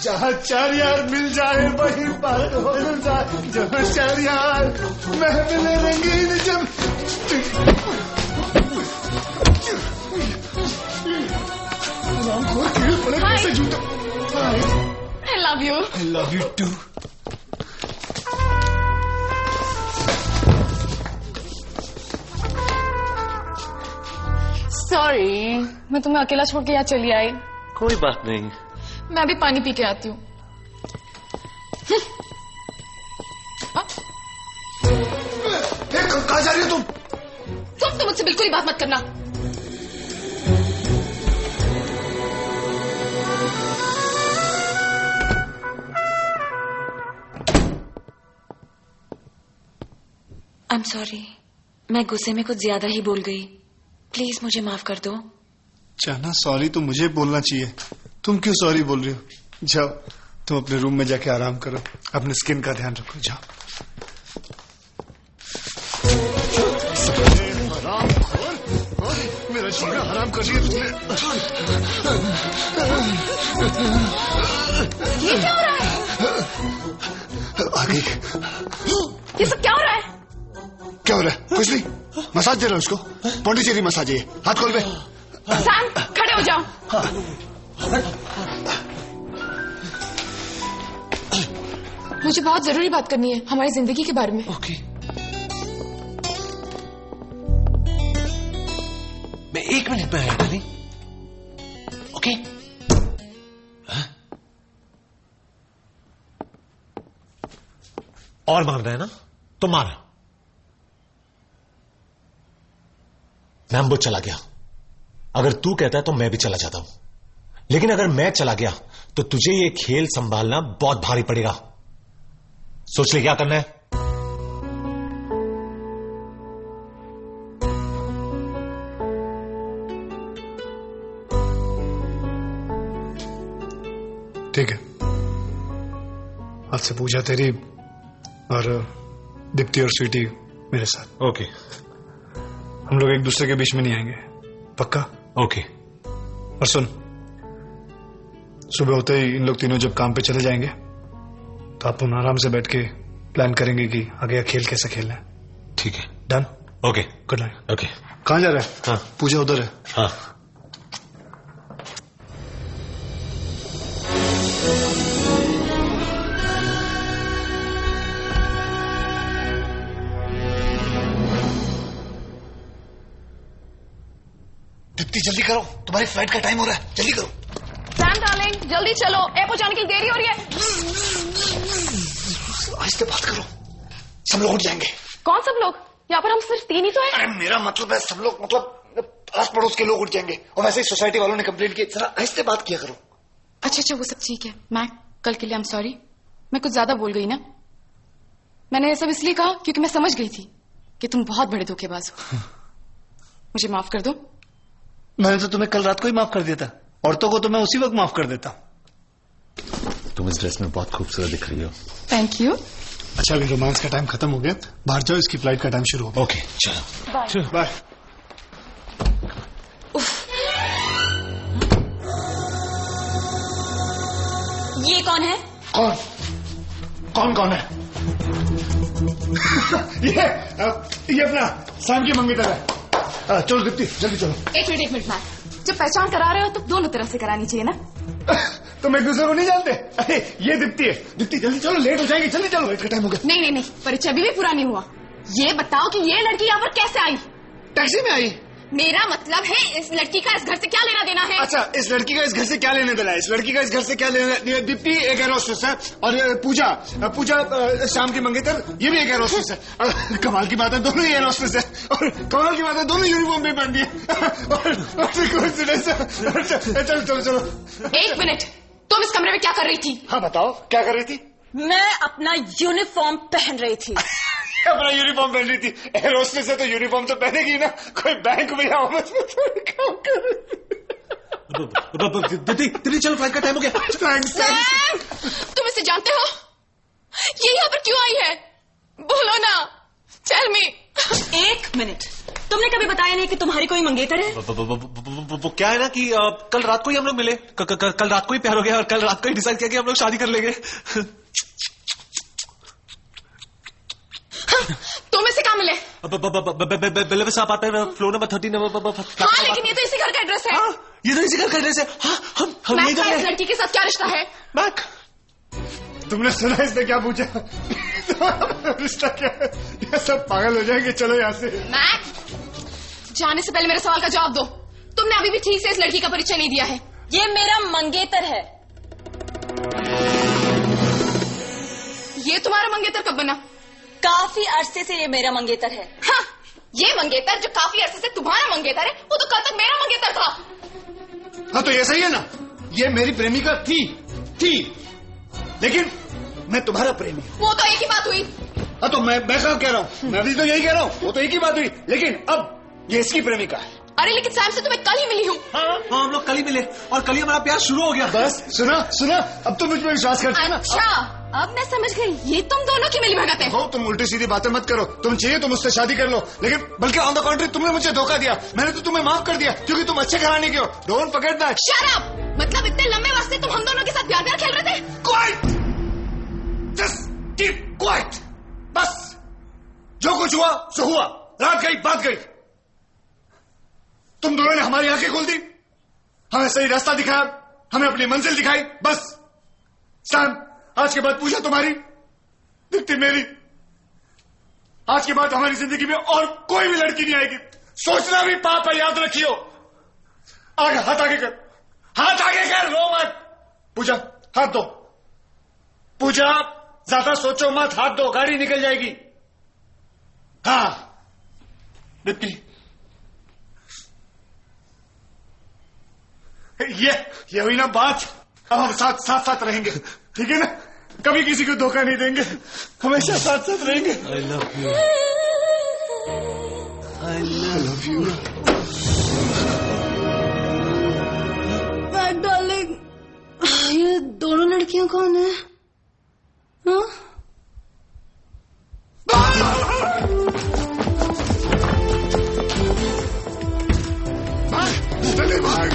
जहाँ चार यार मिल जाए वही बात हो जाए। जहाँ चार यार महफिल रंगीन जब। कैसे जूता। I love you. I love you too. Sorry, मैं तुम्हें अकेला छोड़ के यहाँ चली आई। कोई बात नहीं, मैं भी पानी पी के आती हूँ। कहाँ जा रही हो तुम? तुम तो मुझसे बिल्कुल ही बात मत करना। I'm sorry, मैं गुस्से में कुछ ज्यादा ही बोल गई। प्लीज मुझे माफ कर दो। जाना, सॉरी तो मुझे बोलना चाहिए, तुम क्यों सॉरी बोल रही हो? जाओ तुम अपने रूम में जाके आराम करो, अपने स्किन का ध्यान रखो, जाओ। मेरा जीना हराम कर दिया तुमने। ये क्या हो रहा है? आगे ये सब क्या हो रहा है? क्या हो रहा है? कुछ नहीं, मसाज दे रहा हूं उसको। पौंडीचेरी मसाज है, हाथ खोल बे। सैम, खड़े हो जाओ। मुझे बहुत जरूरी बात करनी है हमारी जिंदगी के बारे में। ओके। मैं 1 मिनट में आया डार्लिंग। ओके। और मारना है ना तो मारा। मैम्बो चला गया। अगर तू कहता है तो मैं भी चला जाता हूं, लेकिन अगर मैं चला गया तो तुझे ये खेल संभालना बहुत भारी पड़ेगा। सोच ले क्या करना है। आज से पूजा तेरी और दीप्ति और स्वीटी मेरे साथ। ओके। हम लोग एक दूसरे के बीच में नहीं आएंगे, पक्का? ओके। और सुन, सुबह होते ही इन लोग तीनों जब काम पे चले जाएंगे तो आप आराम से बैठ के प्लान करेंगे कि आगे खेल कैसे खेलना है। ठीक है। Done. Okay. Good night. Okay. कहाँ जा रहा है? हाँ, पूजा उधर है। हाँ। दीप्ति जल्दी करो, तुम्हारी फ्लाइट का टाइम हो रहा है, जल्दी करो। सैम डार्लिंग जल्दी चलो, एयरपोर्ट जाने की देरी हो रही है। आहिस्ते बात करो, सब लोग उठ जाएंगे। कौन सब लोग? यहाँ पर हम सिर्फ 3 ही तो हैं। अरे मेरा मतलब है सब लोग, मतलब आस पड़ोस के लोग उठ जाएंगे। और वैसे ही सोसाइटी वालों ने कंप्लेंट की, जरा आहिस्ते बात किया करो। अच्छा वो सब ठीक है। मैं कल के लिए आई एम सॉरी, मैं कुछ ज्यादा बोल गई ना। मैंने ये सब इसलिए कहा क्योंकि मैं समझ गई थी कि तुम बहुत बड़े धोखेबाज हो। मुझे माफ कर दो। मैंने तो तुम्हें कल रात को ही माफ कर दिया था, औरतों को तो मैं उसी वक्त माफ कर देता हूँ। तुम इस ड्रेस में बहुत खूबसूरत दिख रही हो। Thank you. अच्छा अभी रोमांस का टाइम खत्म हो गया, बाहर जाओ, इसकी फ्लाइट का टाइम शुरू हो गया। ओके चलो बाय। ये कौन है? कौन है? ये अपना सैम की मंगेतर है। चलो दीप्ति जल्दी चलो। एक मिनट मैम, जब पहचान करा रहे हो तो दोनों तरफ से करानी चाहिए ना। तुम एक दूसरे को नहीं जानते? अरे ये दीप्ति है। दीप्ति जल्दी चलो, लेट हो जाएगी, जल्दी चलो, इसका टाइम हो गया। नहीं, परिचय अभी भी पूरा नहीं हुआ। ये बताओ कि ये लड़की यहाँ पर कैसे आई? टैक्सी में आई। मेरा मतलब है इस लड़की का इस घर से क्या लेना देना है? अच्छा इस लड़की का इस घर से क्या लेने देना है? इस लड़की का इस घर से क्या लेना? दीप्ति एक एयर होस्टेस है और पूजा शाम की मंगेतर ये भी एक एयर होस्टेस है। कमाल की बात है दोनों ही एयर होस्टेस है, और कमाल की बात है दोनों यूनिफॉर्म भी पहन है। चलो। एक मिनट, तुम इस कमरे में क्या कर रही थी? हाँ बताओ क्या कर रही थी? मैं अपना यूनिफॉर्म पहन रही थी। अपना यूनिफॉर्म पहन रही थी? एयर होस्टेस है तो यूनिफॉर्म तो पहनेगी ना, कोई बैंक में या ऑफिस में थोड़ी काम कर रही। दीदी चलो, फ्लाइट का टाइम हो गया। तुम इसे जानते हो? ये यहाँ पर क्यों आई है? बोलो ना, टेल मी। एक मिनट, तुमने कभी बताया नहीं कि तुम्हारी कोई मंगेतर है? वो क्या है ना कि कल रात को ही हम लोग मिले, कल रात को ही प्यार हो गया और कल रात को ही डिसाइड किया कि हम लोग शादी कर लेंगे। तुम इसे कहाँ मिले? बिल्ले साहब आते हैं, फ्लोर नंबर 13। हाँ लेकिन ये तो इसी घर का एड्रेस है। ये तो इसी घर का एड्रेस है। हाँ हम मैक का इस लड़की के साथ क्या रिश्ता है? मैक तुमने सुना इसने क्या पूछा? रिश्ता क्या है? ये सब पागल हो जाएंगे, चलो यहाँ से। मैक जाने से पहले मेरे सवाल का जवाब दो। तुमने अभी भी ठीक से इस लड़की का परिचय नहीं दिया है। ये मेरा मंगेतर है। ये तुम्हारा मंगेतर कब बना? काफी अरसे से ये मेरा मंगेतर है। हाँ, ये मंगेतर जो काफी अरसे से तुम्हारा मंगेतर है, वो तो कल तक मेरा मंगेतर था। हाँ तो ये सही है ना, ये मेरी प्रेमिका थी, लेकिन मैं तुम्हारा प्रेमी हूँ। वो तो एक ही बात हुई। हाँ तो मैं कब कह रहा हूँ? मैं भी तो यही कह रहा हूँ, वो तो एक ही बात हुई, लेकिन अब ये इसकी प्रेमिका है। अरे लेकिन सैम से तो मैं कल ही मिली हूँ। हाँ हम लोग कल ही मिले और कल ही हमारा प्यार शुरू हो गया। बस सुना, अब तुम मुझ पर विश्वास करते हो ना? अच्छा अब मैं समझ गई, ये तुम दोनों की मिली भगत है। हो तुम उल्टी सीधी बातें मत करो, तुम चाहिए तो मुझसे शादी कर लो, लेकिन बल्कि ऑन द कॉन्ट्री तुमने मुझे धोखा दिया। मैंने तो तुम्हें माफ कर दिया क्योंकि तुम अच्छे घराने के हो। Don't forget that. Shut up! मतलब इतने लंबे वास्ते तुम हम दोनों के साथ प्यार खेल रहे थे? Quite, just keep quiet. बस जो कुछ हुआ सो हुआ, रात गई बात गई। तुम दोनों ने हमारी आंखें खोल दी, हमें सही रास्ता दिखाया, हमें अपनी मंजिल दिखाई। बस सैम, आज के बाद पूजा तुम्हारी, दीप्ति मेरी। आज के बाद हमारी जिंदगी में और कोई भी लड़की नहीं आएगी। सोचना भी पाप है, याद रखियो। आगे हाथ आगे कर, हाथ आगे कर, रो मत। पूजा हाथ दो, पूजा ज्यादा सोचो मत, हाथ दो, गाड़ी निकल जाएगी। हाँ दीप्ति, ये हुई ना बात। अब हम साथ रहेंगे, ठीक है ना? कभी किसी को धोखा नहीं देंगे, हमेशा साथ रहेंगे। I love you. I love you. Darling, ये दोनों लड़कियां कौन है? चले भाग।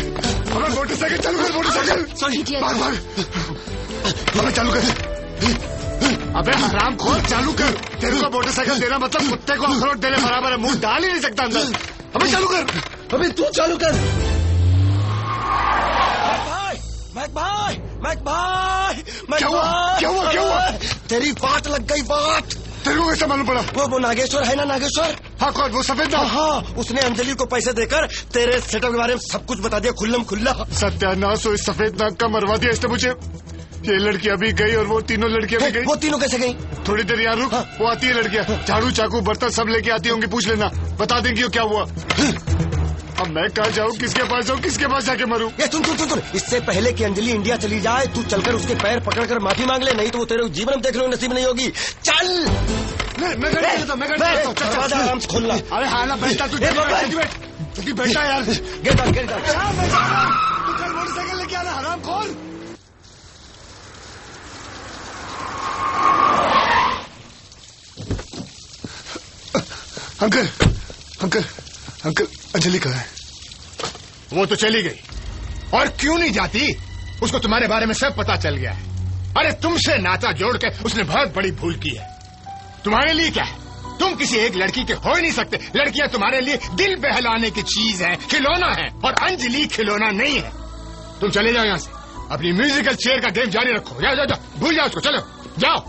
अबे मोटरसाइकिल चालू कर, मोटरसाइकिल। सॉरी भाग भाग। अबे चालू कर। अबे हराम खोल, चालू कर। तेरे को मोटरसाइकिल देना मतलब कुत्ते को अखरोट देने बराबर है, मुंह डाल ही नहीं सकता अंदर। अबे चालू कर। अबे तू चालू कर। क्या हुआ? तेरी बात लग गई बात। तेरे को कैसे मालूम पड़ा? वो नागेश्वर है ना, नागेश्वर। हाँ कौन? वो सफेद नाग? हाँ, उसने अंजलि को पैसे देकर तेरे सेटअप के बारे में सब कुछ बता दिया, खुल्लम खुल्ला। सत्यानाश हो, इस सफेद नाग का मरवा दिया इसने मुझे। ये लड़की अभी गई और वो तीनों लड़कियां भी गई। वो तीनों कैसे गई? थोड़ी देर यहाँ रुक। वो आती है लड़कियां, झाड़ू चाकू बर्तन सब लेके आती होंगी, पूछ लेना, बता देंगी क्या हुआ। अब मैं कहाँ जाऊँ, किसके पास जाऊँ, किसके पास जाके मरूं? ये सुन, इससे पहले कि अंजलि इंडिया चली जाए तू चलकर उसके पैर पकड़कर माफी मांग ले, नहीं तो वो तेरे जीवन में देख लो नसीब नहीं होगी। चल। मैं दरवाजा आराम से खोलना। अरे हाँ ना, बैठा तू, बैठा यार। Get out. तू कल मोटरसाइकिल लेके आना, हराम खोल। अंकल अंकल अंकल, अंजलि कहाँ है? वो तो चली गई। और क्यों नहीं जाती? उसको तुम्हारे बारे में सब पता चल गया है। अरे तुमसे नाता जोड़ के उसने बहुत बड़ी भूल की है। तुम्हारे लिए क्या है? तुम किसी एक लड़की के हो ही नहीं सकते। लड़कियां तुम्हारे लिए दिल बहलाने की चीज है, खिलौना है, और अंजलि खिलौना नहीं है। तुम चले जाओ यहाँ से, अपनी म्यूजिकल चेयर का गेम जारी रखो। जाओ, भूल जाओ उसको, चलो जाओ।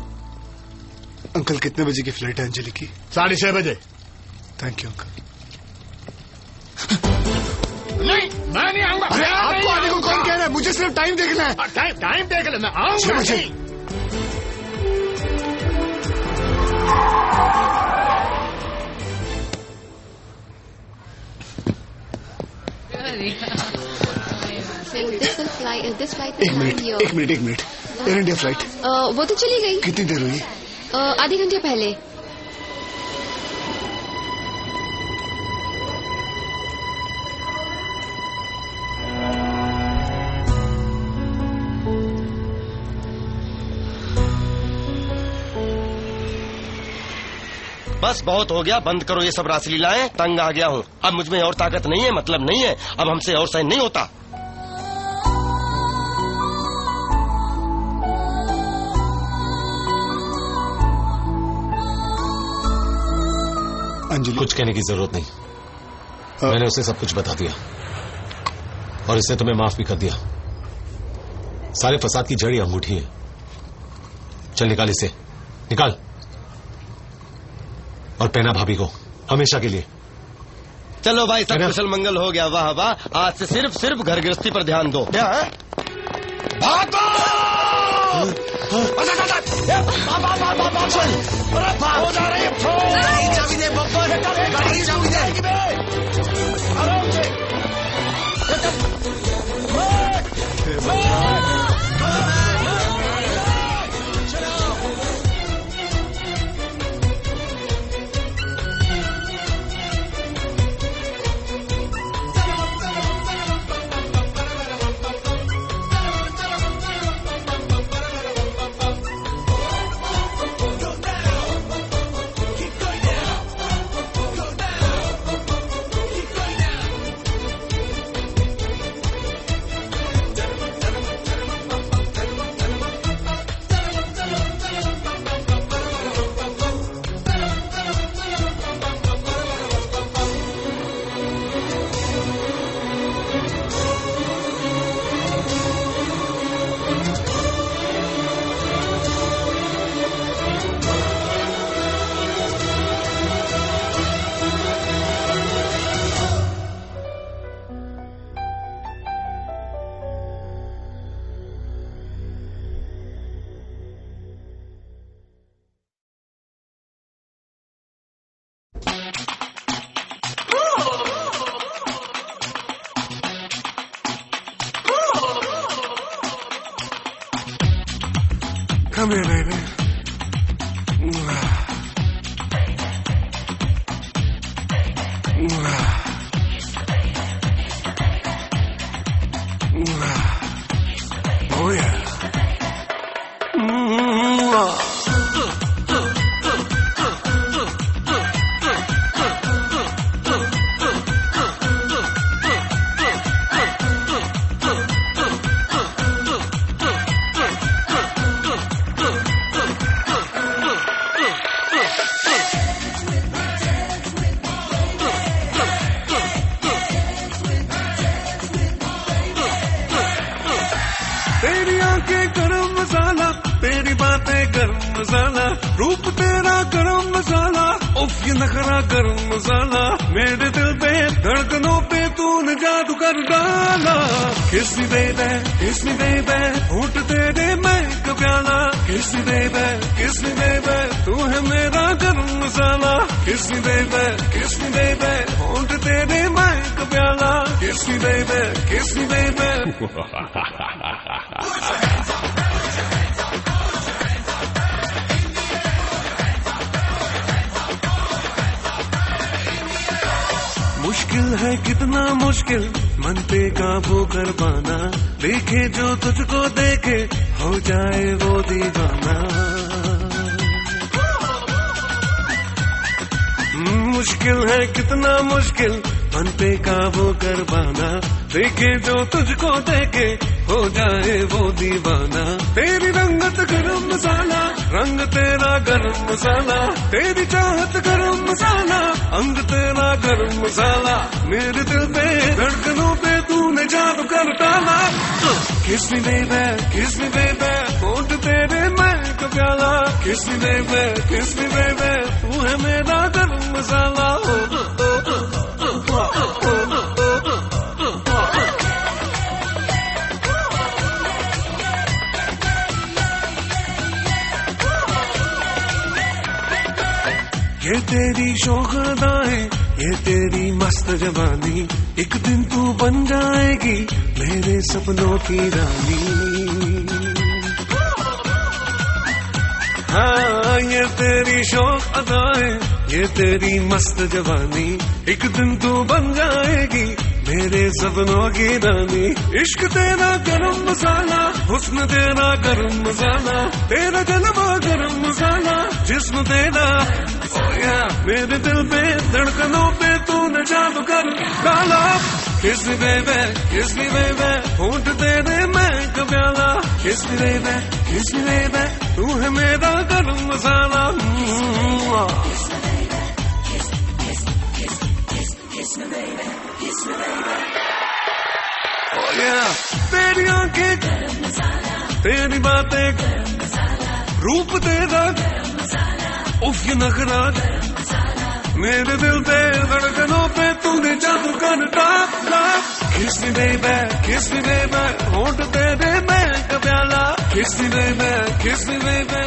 अंकल कितने बजे की फ्लाइट है अंजलि की? 6:30 बजे। Thank you uncle. नहीं, मैं नहीं आऊंगा। अरे आपको आने को कौन कह रहा है? मुझे सिर्फ टाइम देखना है। टाइम देख ले, मैं आऊंगा नहीं। एक मिनट। एयर इंडिया फ्लाइट वो तो चली गई। कितनी देर हुई? आधे घंटे पहले। बस बहुत हो गया, बंद करो ये सब रासलीलाएं। तंग आ गया हूँ, अब मुझ में और ताकत नहीं है, मतलब नहीं है। अब हमसे और सहन नहीं होता। अंजलि, कुछ कहने की जरूरत नहीं। मैंने उसे सब कुछ बता दिया और इसने तुम्हें माफ भी कर दिया। सारे फसाद की जड़ अंगूठी है। चल निकाल इसे, निकाल, और पहना भाभी को हमेशा के लिए। चलो भाई, सब कुशल मंगल हो गया। वाह वाह, आज से सिर्फ घर गृहस्थी पर ध्यान दो। भागो! हो जा रही है। चाबी दे बब्बर, गाड़ी की चाबी दे। आराम से। Come here, baby. Oh, yeah. मसाला, रूप तेरा गरम मसाला, उफ ये नखरा गरम मसाला, मेरे दिल पे धड़कनों पे तूने जादू कर डाला। किस मी बेबे होठ तेरे मैं कप्याला, किस मी बेबे तू है मेरा गरम मसाला, किस मी बेबे होठ तेरे मैं कप्याला, किस मी बेबे मुश्किल है कितना मुश्किल मन पे काबू कर पाना, देखे जो तुझको देखे हो जाए वो दीवाना। मुश्किल है कितना मुश्किल मन पे काबू कर पाना, देखे जो तुझको देखे हो जाए वो दीवाना। तेरी रंगत गरम मसाला, रंग तेरा गरम मसाला, तेरी चाहत गरम मसाला, अंग तेरा गरम मसाला, मेरे दिल पे धड़कनों पे तूने जादू कर डाला। किस मी बेबे होठ तेरे मैं कप्याला, किस मी बेबे तू है मेरा गरम मसाला। ये तेरी शौक अदाएं, ये तेरी मस्त जवानी, एक दिन तू बन जाएगी मेरे सपनों की रानी। हाँ ये तेरी शौक अदाएं, ये तेरी मस्त जवानी, एक दिन तू बन जाएगी मेरे सपनों की रानी। इश्क तेरा गरम मसाला, हुस्न तेरा गरम मसाला, तेरा जलवा गरम मसाला, जिस्म तेरा मेरे दिल पे धड़कनों पे तूने जादू कर डाला। किस मी बेबे होठ तेरे मैं कप्याला, किस मी बेबे तू है मेरा गरम मसाला। तेरी आंखें तेरी बातें रूप तेरा उफ ये नखरा, मेरे दिल पे धड़कनों पे तूने जादू कर डाला। किस मी बेबे होठ तेरे मैं कप्याला, किस मी बेबे